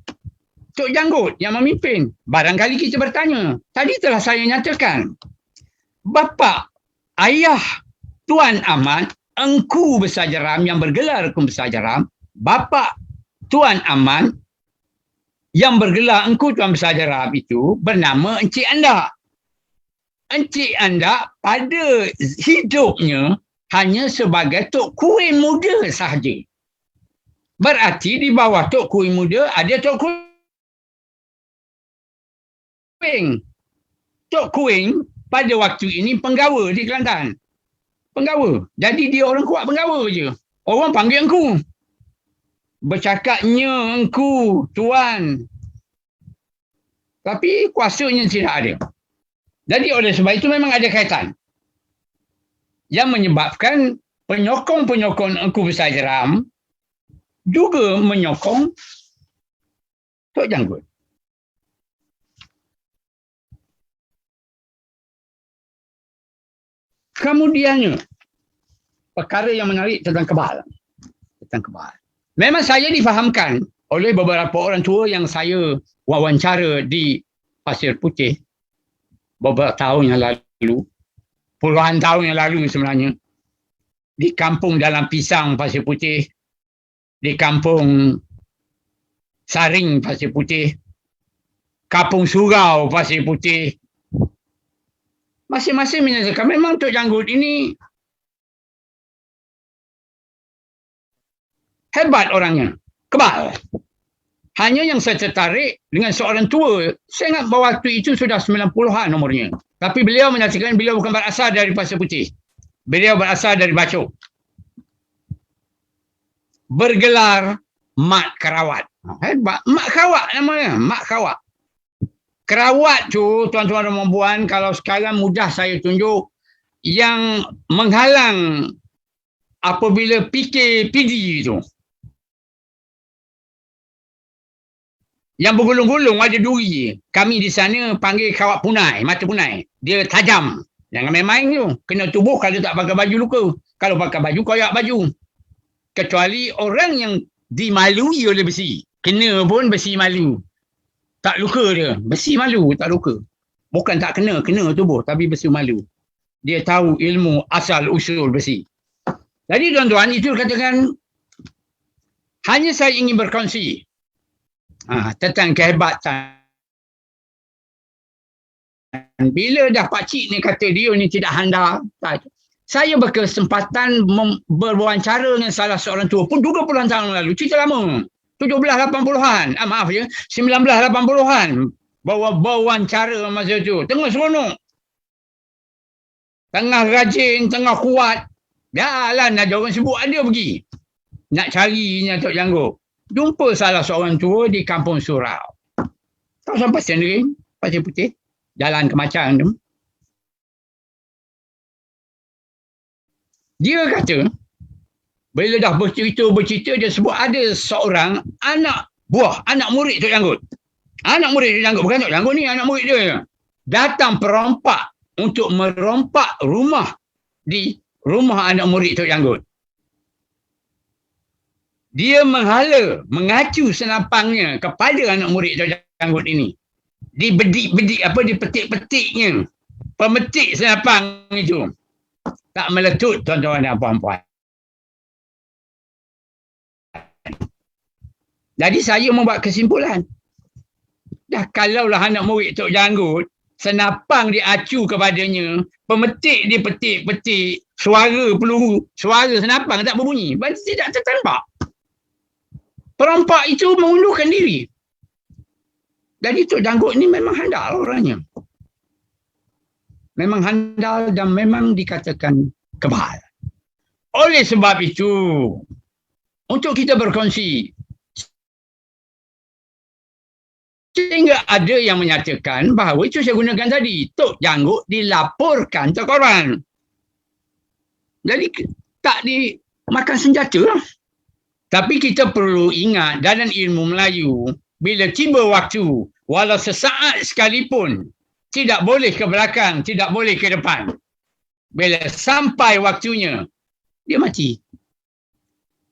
Tok Janggut yang memimpin. Barangkali kita bertanya, tadi telah saya nyatakan, bapa ayah Tuan Ahmad, Engku Besar Jeram yang bergelar Engku Besar Jeram, bapa Tuan Ahmad yang bergelar Engku Tuan Besar Jeram itu bernama Encik Andak. Encik Andak pada hidupnya hanya sebagai Tok Kuin Muda sahaja. Berarti di bawah Tok Kuin Muda ada Tok Kuing. Tok Kuing pada waktu ini penggawa di Kelantan. Penggawa. Jadi dia orang kuat penggawa je. Orang panggil Engku. Bercakapnya Engku, Tuan. Tapi kuasanya tidak ada. Jadi oleh sebab itu memang ada kaitan. Yang menyebabkan penyokong-penyokong Engku Besar Jeram juga menyokong Tok Janggut. Kemudiannya, perkara yang menarik tentang kebal. Memang saya difahamkan oleh beberapa orang tua yang saya wawancara di Pasir Putih beberapa tahun yang lalu, puluhan tahun yang lalu sebenarnya, di kampung Dalam Pisang Pasir Putih, di kampung Saring Pasir Putih, Kampung Surau Pasir Putih. Masing-masing menyatakan memang Tok Janggut ini hebat orangnya, kebal. Hanya yang saya tertarik dengan seorang tua. Saya ingat bahawa waktu itu sudah 90-an umurnya. Tapi beliau menyatakan beliau bukan berasal dari Pasir Putih. Beliau berasal dari Bacok. Bergelar Mat Kerawat. Hebat. Mat Kerawat namanya. Mat Kerawat. Kerawat tu, tuan-tuan dan puan-puan, kalau sekarang mudah saya tunjuk, yang menghalang apabila PKPD tu. Yang bergulung-gulung ada duri. Kami di sana panggil kawat punai, mata punai. Dia tajam. Jangan main-main tu. Kena tubuh kalau tak pakai baju luka. Kalau pakai baju, koyak baju. Kecuali orang yang dimalui oleh besi. Kena pun besi malu. Tak luka dia. Besi malu, tak luka. Bukan tak kena tubuh. Tapi besi malu. Dia tahu ilmu asal usul besi. Jadi tuan-tuan, itu katakan hanya saya ingin berkongsi tentang kehebatan. Bila dah pakcik ni kata dia ni tidak handal, saya berkesempatan berwawancara dengan salah seorang tua pun 20-an tahun lalu, cerita lama, 1780-an, maaf ya, 1980-an, bawa wawancara masa tu, tengah seronok, tengah rajin, tengah kuat, jalan ada orang sebut ada pergi, nak carinya Tok Janggut. Jumpa salah seorang tua di Kampung Surau. Kawasan Pasir Negeri, Pasir Putih. Jalan Kemacan tu. Dia kata, bila dah bercerita, dia sebut ada seorang anak buah, anak murid Tok Janggut. Anak murid Tok Janggut, bukan Tok Janggut ni, anak murid dia. Datang perompak untuk merompak rumah di rumah anak murid Tok Janggut. Dia mengacu senapangnya kepada anak murid Tok Janggut ini. Dibedik-bedik dipetik-petiknya. Pemetik senapang itu. Tak meletut tuan-tuan dan puan-puan. Jadi saya membuat kesimpulan. Dah kalaulah anak murid Tok Janggut, senapang diacu kepadanya, pemetik dipetik-petik, suara peluru, suara senapang tak berbunyi. Berarti tidak tertembak. Perompak itu mengundurkan diri. Jadi Tok Janggut ni memang handal orangnya. Memang handal dan memang dikatakan kebal. Oleh sebab itu, untuk kita berkongsi, sehingga ada yang menyatakan bahawa itu saya gunakan tadi, Tok Janggut dilaporkan ke koran. Jadi tak dimakan senjata lah. Tapi kita perlu ingat dalam ilmu Melayu, bila tiba waktu, walau sesaat sekalipun, tidak boleh ke belakang, tidak boleh ke depan. Bila sampai waktunya, dia mati.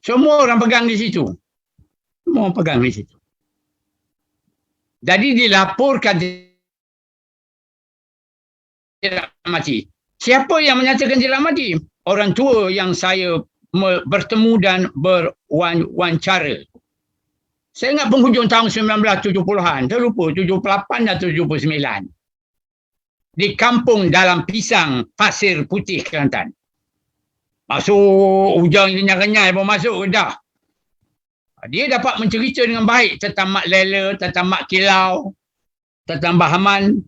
Semua orang pegang di situ. Semua orang pegang di situ. Jadi dilaporkan tidak mati. Siapa yang menyatakan tidak mati? Orang tua yang saya bertemu dan berwawancara. Saya ingat penghujung tahun 1970-an, terlupa 78 dan 79. Di kampung Dalam Pisang, Pasir Putih, Kelantan. Masuk hujan renyai-renyai pun masuk dah. Dia dapat mencerita dengan baik tentang Mak Lela, tentang Mak Kilau, tentang Bahaman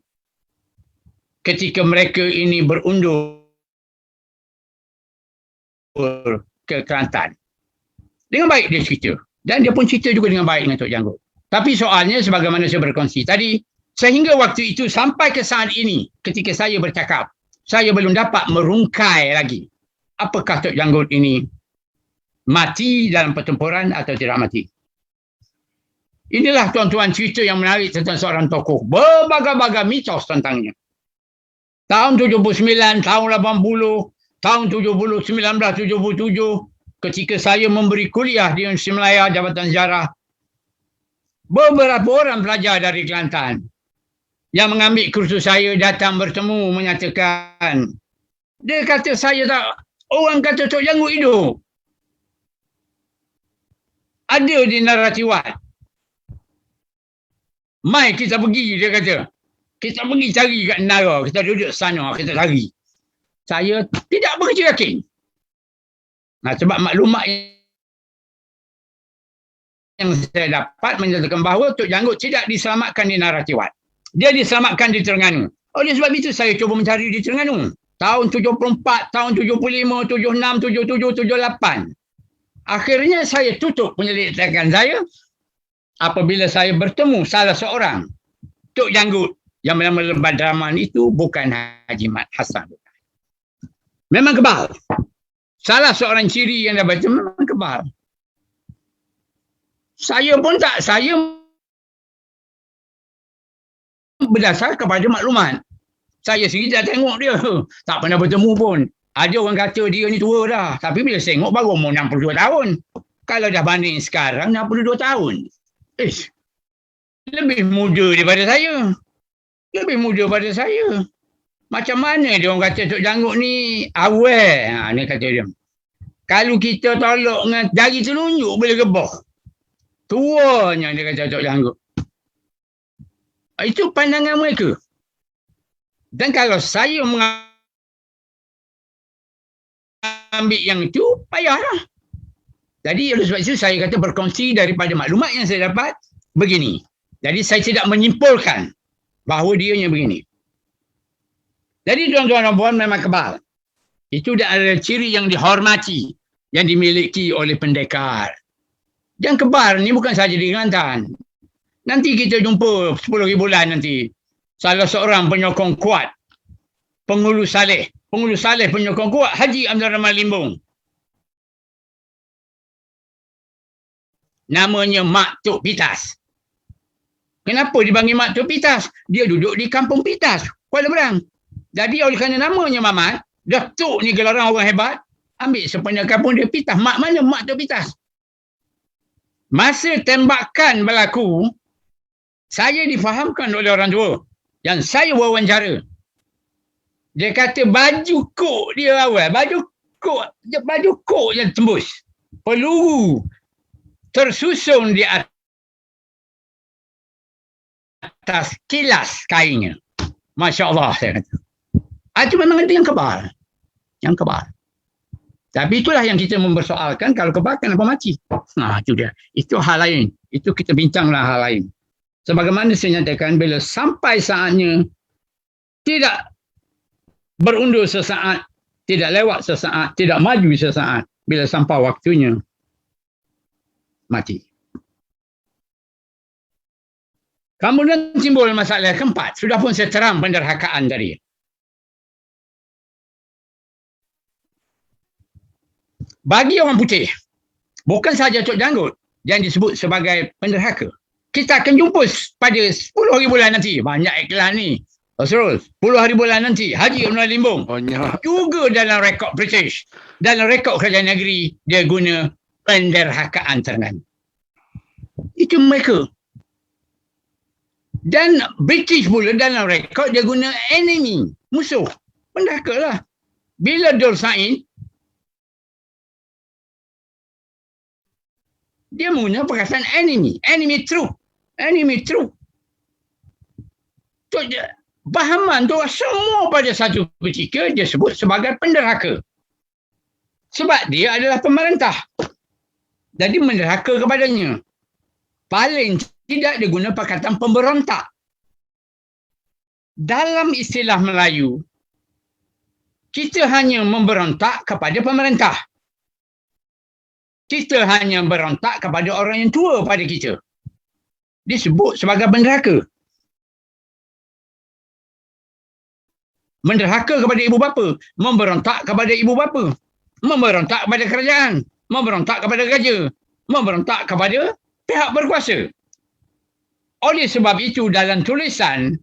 ketika mereka ini berundur ke Kelantan. Dengan baik dia cerita. Dan dia pun cerita juga dengan baik dengan Tok Janggut. Tapi soalnya sebagaimana saya berkongsi tadi, sehingga waktu itu sampai ke saat ini, ketika saya bercakap, saya belum dapat merungkai lagi. Apakah Tok Janggut ini mati dalam pertempuran atau tidak mati? Inilah tuan-tuan cerita yang menarik tentang seorang tokoh. Berbagai-bagai mitos tentangnya. Tahun 79, tahun 80, tahun 70, 1977, ketika saya memberi kuliah di Universiti Melaya Jabatan Sejarah, beberapa orang pelajar dari Kelantan yang mengambil kursus saya datang bertemu menyatakan, dia kata saya tak, orang kata Tok Janggut hidup. Ada di Naratiwat. Mai kita pergi, dia kata. Kita pergi cari kat Nara, kita duduk sana, kita cari. Saya tidak begitu yakin. Sebab maklumat saya dapat menyatakan bahawa Tok Janggut tidak diselamatkan di Naratiwat. Dia diselamatkan di Terengganu. Oleh sebab itu saya cuba mencari di Terengganu. Tahun 74, tahun 75, 76, 77, 78. Akhirnya saya tutup penyelidikan saya apabila saya bertemu salah seorang Tok Janggut yang bernama Badraman itu bukan Haji Mat Hassan. Memang kebal. Salah seorang ciri yang dah baca memang kebal. Saya berdasar kepada maklumat. Saya sendiri dah tengok dia. Tak pernah bertemu pun. Ada orang kata dia ni tua dah. Tapi bila saya tengok baru umur 62 tahun. Kalau dah banding sekarang 62 tahun. Lebih muda daripada saya. Lebih muda daripada saya. Macam mana dia orang kata Tok Janggut ni awal. Ni kata dia. Kalau kita tolak dengan jari telunjuk boleh gebah. Tuanya dia kata Tok Janggut. Itu pandangan mereka. Dan kalau saya mengambil yang itu, payahlah. Jadi oleh sebab itu saya kata berkongsi daripada maklumat yang saya dapat begini. Jadi saya tidak menyimpulkan bahawa dia yang begini. Jadi tuan-tuan dan puan memang kebal. Itu adalah ciri yang dihormati, yang dimiliki oleh pendekar. Yang kebal ni bukan saja di Kelantan. Nanti kita jumpa 10 bulan nanti. Salah seorang penyokong kuat. Pengulu Saleh penyokong kuat. Haji Abdul Rahman Limbung. Namanya Mak Tok Pitas. Kenapa dipanggil Mak Tok Pitas? Dia duduk di Kampung Pitas, Kuala Berang. Jadi oleh kerana namanya Mamat, Datuk ni gelaran orang hebat, ambil sepanjang kampung dia Pitas. Mak mana? Mak Tok Pitas. Masa tembakan berlaku, saya difahamkan oleh orang tua yang saya wawancara. Dia kata baju kok dia awal. Baju kok yang tembus. Peluru tersusun di atas kilas kainnya. Masya Allah saya kata. Itu memang itu yang kebal. Yang kebal. Tapi itulah yang kita mempersoalkan kalau kebal kenapa mati. Nah itu dia. Itu hal lain. Itu kita bincanglah hal lain. Sebagaimana saya nyatakan bila sampai saatnya tidak berundur sesaat, tidak lewat sesaat, tidak maju sesaat. Bila sampai waktunya, mati. Kemudian timbul masalah keempat. Sudah pun saya terang penderhakaan tadi. Bagi orang putih, bukan saja Tok Janggut yang disebut sebagai penderhaka. Kita akan jumpa pada 10 hari bulan nanti. Banyak iklan ni. Terus 10 hari bulan nanti Haji Abdul Limbung juga dalam rekod British, dalam rekod kerajaan negeri dia guna penderhakaan Terengganu. Itu mereka. Dan British pula dalam rekod dia guna enemy, musuh. Penderhaka lah. Bila Dol Said dia menggunakan perkataan enemy troop. Bahaman tu semua pada satu ketika dia sebut sebagai penderhaka. Sebab dia adalah pemerintah. Jadi menderhaka kepadanya. Paling tidak dia guna perkataan pemberontak. Dalam istilah Melayu, kita hanya memberontak kepada pemerintah. Kita hanya berontak kepada orang yang tua pada kita. Disebut sebagai penderhaka. Menderhaka kepada ibu bapa, memberontak kepada ibu bapa, memberontak kepada kerajaan, memberontak kepada raja, memberontak kepada pihak berkuasa. Oleh sebab itu dalam tulisan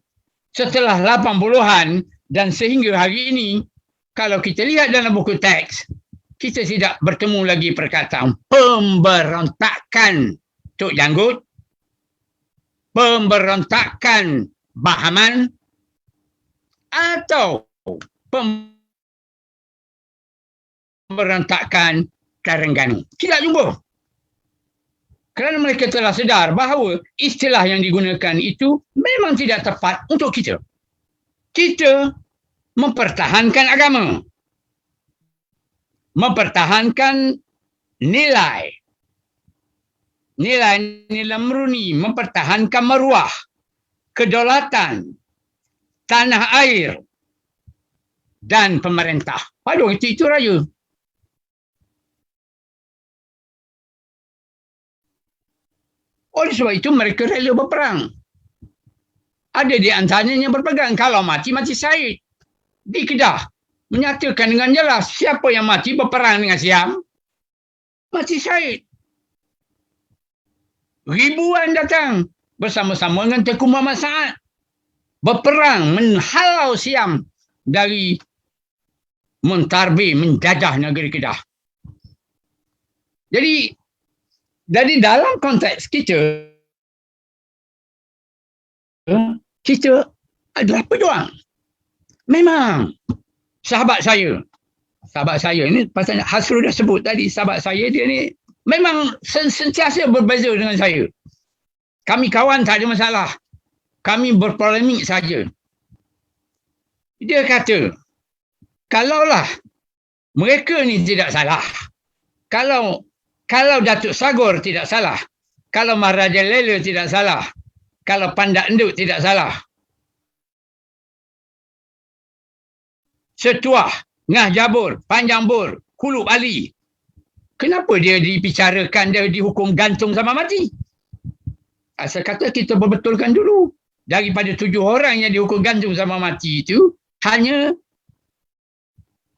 setelah 80-an dan sehingga hari ini, kalau kita lihat dalam buku teks, kita tidak bertemu lagi perkataan pemberontakan Tok Janggut, pemberontakan Bahaman, atau pemberontakan Terengganu. Tidak jumpa. Kerana mereka telah sedar bahawa istilah yang digunakan itu memang tidak tepat untuk kita. Kita mempertahankan agama. Mempertahankan nilai. nilai-nilai murni mempertahankan maruah, kedaulatan, tanah air dan pemerintah. Aduh, itu raya. Oleh sebab itu mereka rela berperang. Ada di antaranya yang berpegang kalau mati syahid. Di Kedah menyatakan dengan jelas siapa yang mati berperang dengan Siam mati syahid. Ribuan datang bersama-sama dengan Tengku Muhammad Saad berperang menghalau Siam dari mentarbih, menjajah negeri Kedah. Jadi dalam konteks kita adalah pejuang. Memang sahabat saya ini pasal Hasrul dah sebut tadi, sahabat saya dia ni memang sentiasa berbeza dengan saya. Kami kawan tak ada masalah. Kami berpolemik saja. Dia kata, kalaulah mereka ni tidak salah, kalau Datuk Sagor tidak salah, kalau Maharaja Lela tidak salah, kalau Pandak Endut tidak salah, Setuah, Ngah Jabur, Panjang Bur, Kulub Ali, kenapa dia dibicarakan, dia dihukum gantung sama mati? Asal kata kita berbetulkan dulu. Daripada 7 orang yang dihukum gantung sama mati itu, hanya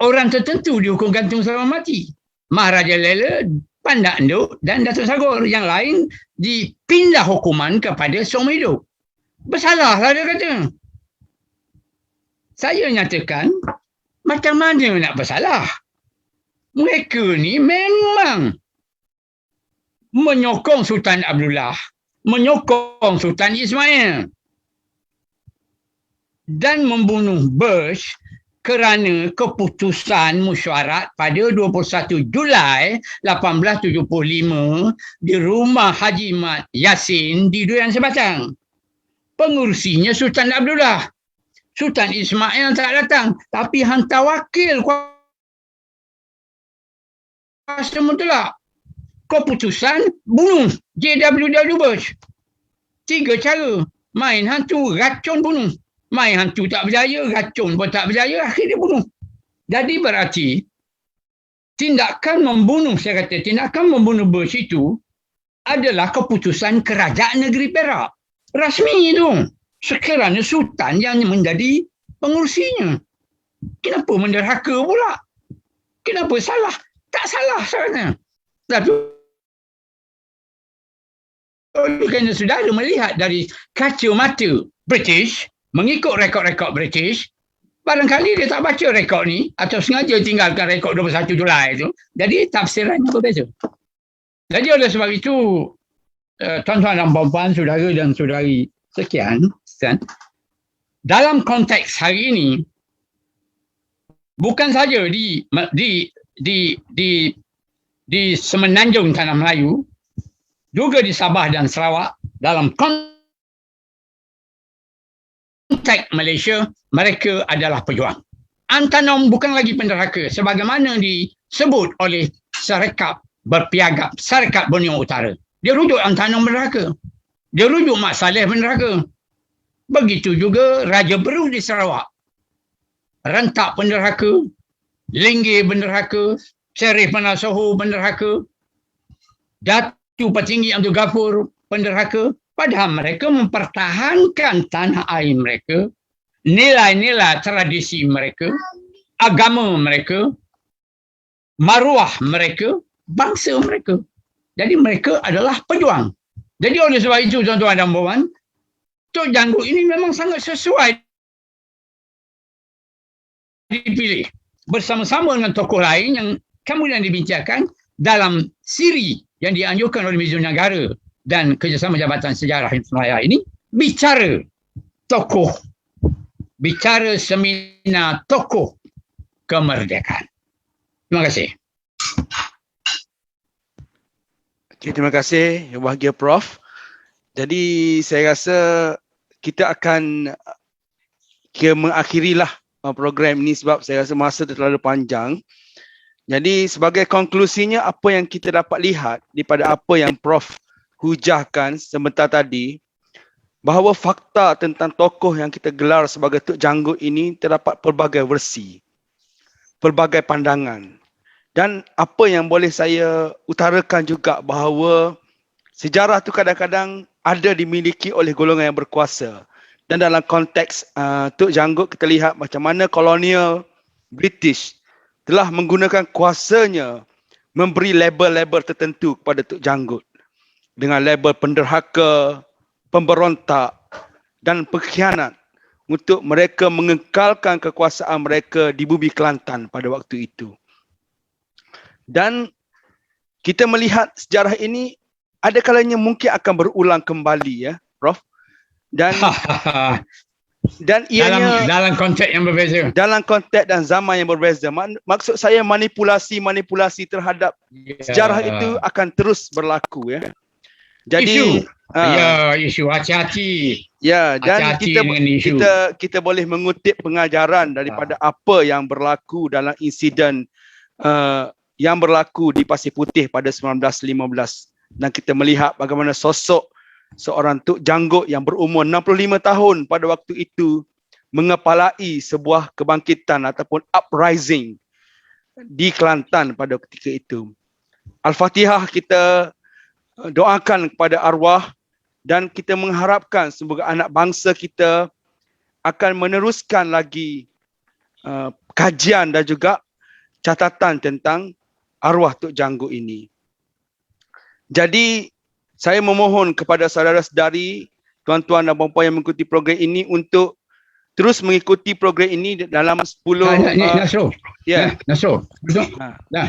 orang tertentu dihukum gantung sama mati. Maharaja Lela, Pandak Endut dan Datuk Sagor. Yang lain dipindah hukuman kepada seumur hidup. Bersalahlah dia kata. Saya nyatakan, macam mana nak bersalah? Mereka ni memang menyokong Sultan Abdullah, menyokong Sultan Ismail dan membunuh Bush kerana keputusan mesyuarat pada 21 Julai 1875 di rumah Haji Mat Yassin di Durian Sebatang. Pengurusinya Sultan Abdullah. Sultan Ismail tak datang, tapi hantar wakil kuasa mutlak. Keputusan bunuh JWW Bush. 3 cara. Main hantu, racun, bunuh. Main hantu tak berjaya, racun pun tak berjaya, akhirnya bunuh. Jadi berarti tindakan membunuh, saya kata, tindakan membunuh Bush itu adalah keputusan kerajaan negeri Perak. Rasmi itu. Sekiranya Sultan yang menjadi pengurusinya. Kenapa menderhaka pula? Kenapa salah? Tak salah sebenarnya. Tapi kerana saudara melihat dari kaca mata British, mengikut rekod-rekod British, barangkali dia tak baca rekod ni atau sengaja tinggalkan rekod 21 Julai itu. Jadi tafsirannya berbeza. Jadi oleh sebab itu, tuan-tuan dan puan-puan, saudara dan saudari sekian, dalam konteks hari ini, bukan saja di Semenanjung Tanah Melayu, juga di Sabah dan Sarawak, dalam konteks Malaysia, mereka adalah pejuang. Antanom bukan lagi penderhaka sebagaimana disebut oleh Syarikat Berpiagam, Syarikat Borneo Utara. Dia rujuk Antanom penderhaka. Dia rujuk Mat Saleh penderhaka. Begitu juga Raja Beru di Sarawak. Rentak penderhaka, Linggir penderhaka, Sherif Manasohu penderhaka, Datu Petinggi Abdul Ghafur penderhaka. Padahal mereka mempertahankan tanah air mereka, nilai-nilai tradisi mereka, agama mereka, maruah mereka, bangsa mereka. Jadi mereka adalah pejuang. Jadi oleh sebab itu, tuan-tuan dan puan, Tok Janggut ini memang sangat sesuai dipilih bersama-sama dengan tokoh lain yang kemudian dibincangkan dalam siri yang dianjurkan oleh Muzium Negara dan Kerjasama Jabatan Sejarah Malaya ini, bicara seminar tokoh kemerdekaan. Terima kasih. Okay, terima kasih Yang Bahagia Prof. Jadi saya rasa kita akan mengakhirilah program ini sebab saya rasa masa terlalu panjang. Jadi sebagai konklusinya, apa yang kita dapat lihat daripada apa yang Prof hujahkan sebentar tadi bahawa fakta tentang tokoh yang kita gelar sebagai Tok Janggut ini terdapat pelbagai versi, pelbagai pandangan. Dan apa yang boleh saya utarakan juga bahawa sejarah tu kadang-kadang ada dimiliki oleh golongan yang berkuasa. Dan dalam konteks Tok Janggut kita lihat macam mana kolonial British telah menggunakan kuasanya memberi label-label tertentu kepada Tok Janggut dengan label penderhaka, pemberontak dan pengkhianat untuk mereka mengekalkan kekuasaan mereka di bumi Kelantan pada waktu itu. Dan kita melihat sejarah ini ada kalanya mungkin akan berulang kembali, ya, Prof. Dan ianya dalam konteks yang berbeza. dalam konteks dan zaman yang berbeza. Maksud saya manipulasi terhadap sejarah itu akan terus berlaku, ya. Jadi isu hati-hati. ya, dan Hati-hati dengan isu. kita boleh mengutip pengajaran daripada apa yang berlaku dalam insiden yang berlaku di Pasir Putih pada 1915, dan kita melihat bagaimana sosok seorang Tok Janggut yang berumur 65 tahun pada waktu itu mengepalai sebuah kebangkitan ataupun uprising di Kelantan pada ketika itu. Al-Fatihah kita doakan kepada arwah, dan kita mengharapkan semoga anak bangsa kita akan meneruskan lagi kajian dan juga catatan tentang arwah Tok Janggut ini. Jadi saya memohon kepada saudara-saudari, tuan-tuan dan puan-puan yang mengikuti program ini untuk terus mengikuti program ini dalam 10 Nasrul. ya. Nasrul. Ha.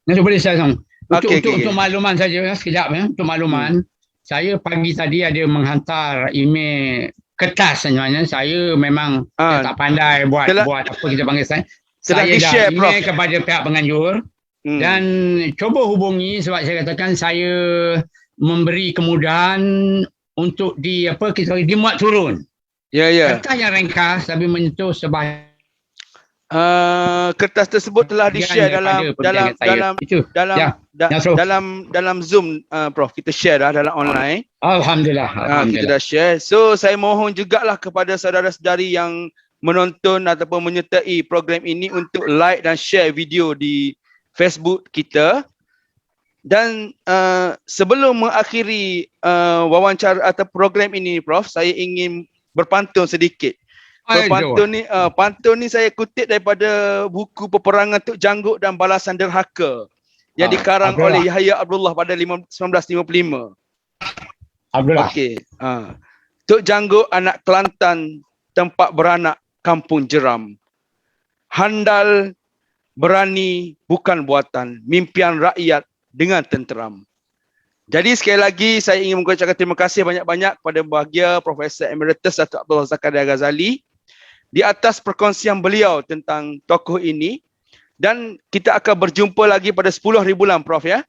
Nasrul boleh saya sama. Okey, Untuk makluman saja, sekejap, ya. Untuk makluman, saya pagi tadi ada menghantar email kertas sebenarnya. Saya memang saya tak pandai buat apa kita panggil saya. Saya dah email kepada pihak penganjur dan cuba hubungi, sebab saya katakan saya memberi kemudahan untuk dimuat turun. Ya. Kertas yang ringkas tapi menyentuh sebahagian Kertas tersebut telah di-share dalam Zoom, Prof. Kita share dah dalam online. Alhamdulillah. Kita dah share. So saya mohon jugalah kepada saudara-saudari yang menonton ataupun menyertai program ini untuk like dan share video di Facebook kita. Dan sebelum mengakhiri wawancara atau program ini, Prof, saya ingin berpantun sedikit. Pantun ni saya kutip daripada buku Peperangan Tok Janggut dan Balasan Derhaka yang dikarang oleh Yahya Abdullah pada 1955. Abdullah. Okey. Tok Janggut anak Kelantan, tempat beranak kampung jeram. Handal, berani bukan buatan, mimpian rakyat dengan tenteram. Jadi sekali lagi saya ingin mengucapkan terima kasih banyak-banyak kepada bahagia Profesor Emeritus Datuk Abdullah Zakaria Ghazali di atas perkongsian beliau tentang tokoh ini, dan kita akan berjumpa lagi pada 10 hari bulan, Prof, ya,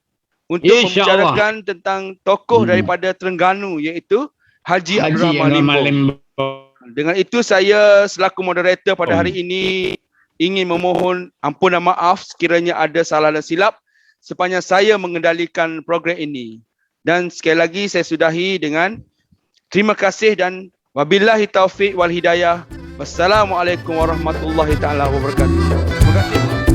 untuk membicarakan tentang tokoh daripada Terengganu, iaitu Haji Abdul Rahman Limbong. Dengan itu saya selaku moderator pada hari ini ingin memohon ampun dan maaf sekiranya ada salah dan silap sepanjang saya mengendalikan program ini. Dan sekali lagi saya sudahi dengan terima kasih dan wabillahi taufiq wal hidayah. Wassalamualaikum warahmatullahi taala wabarakatuh. Terima kasih.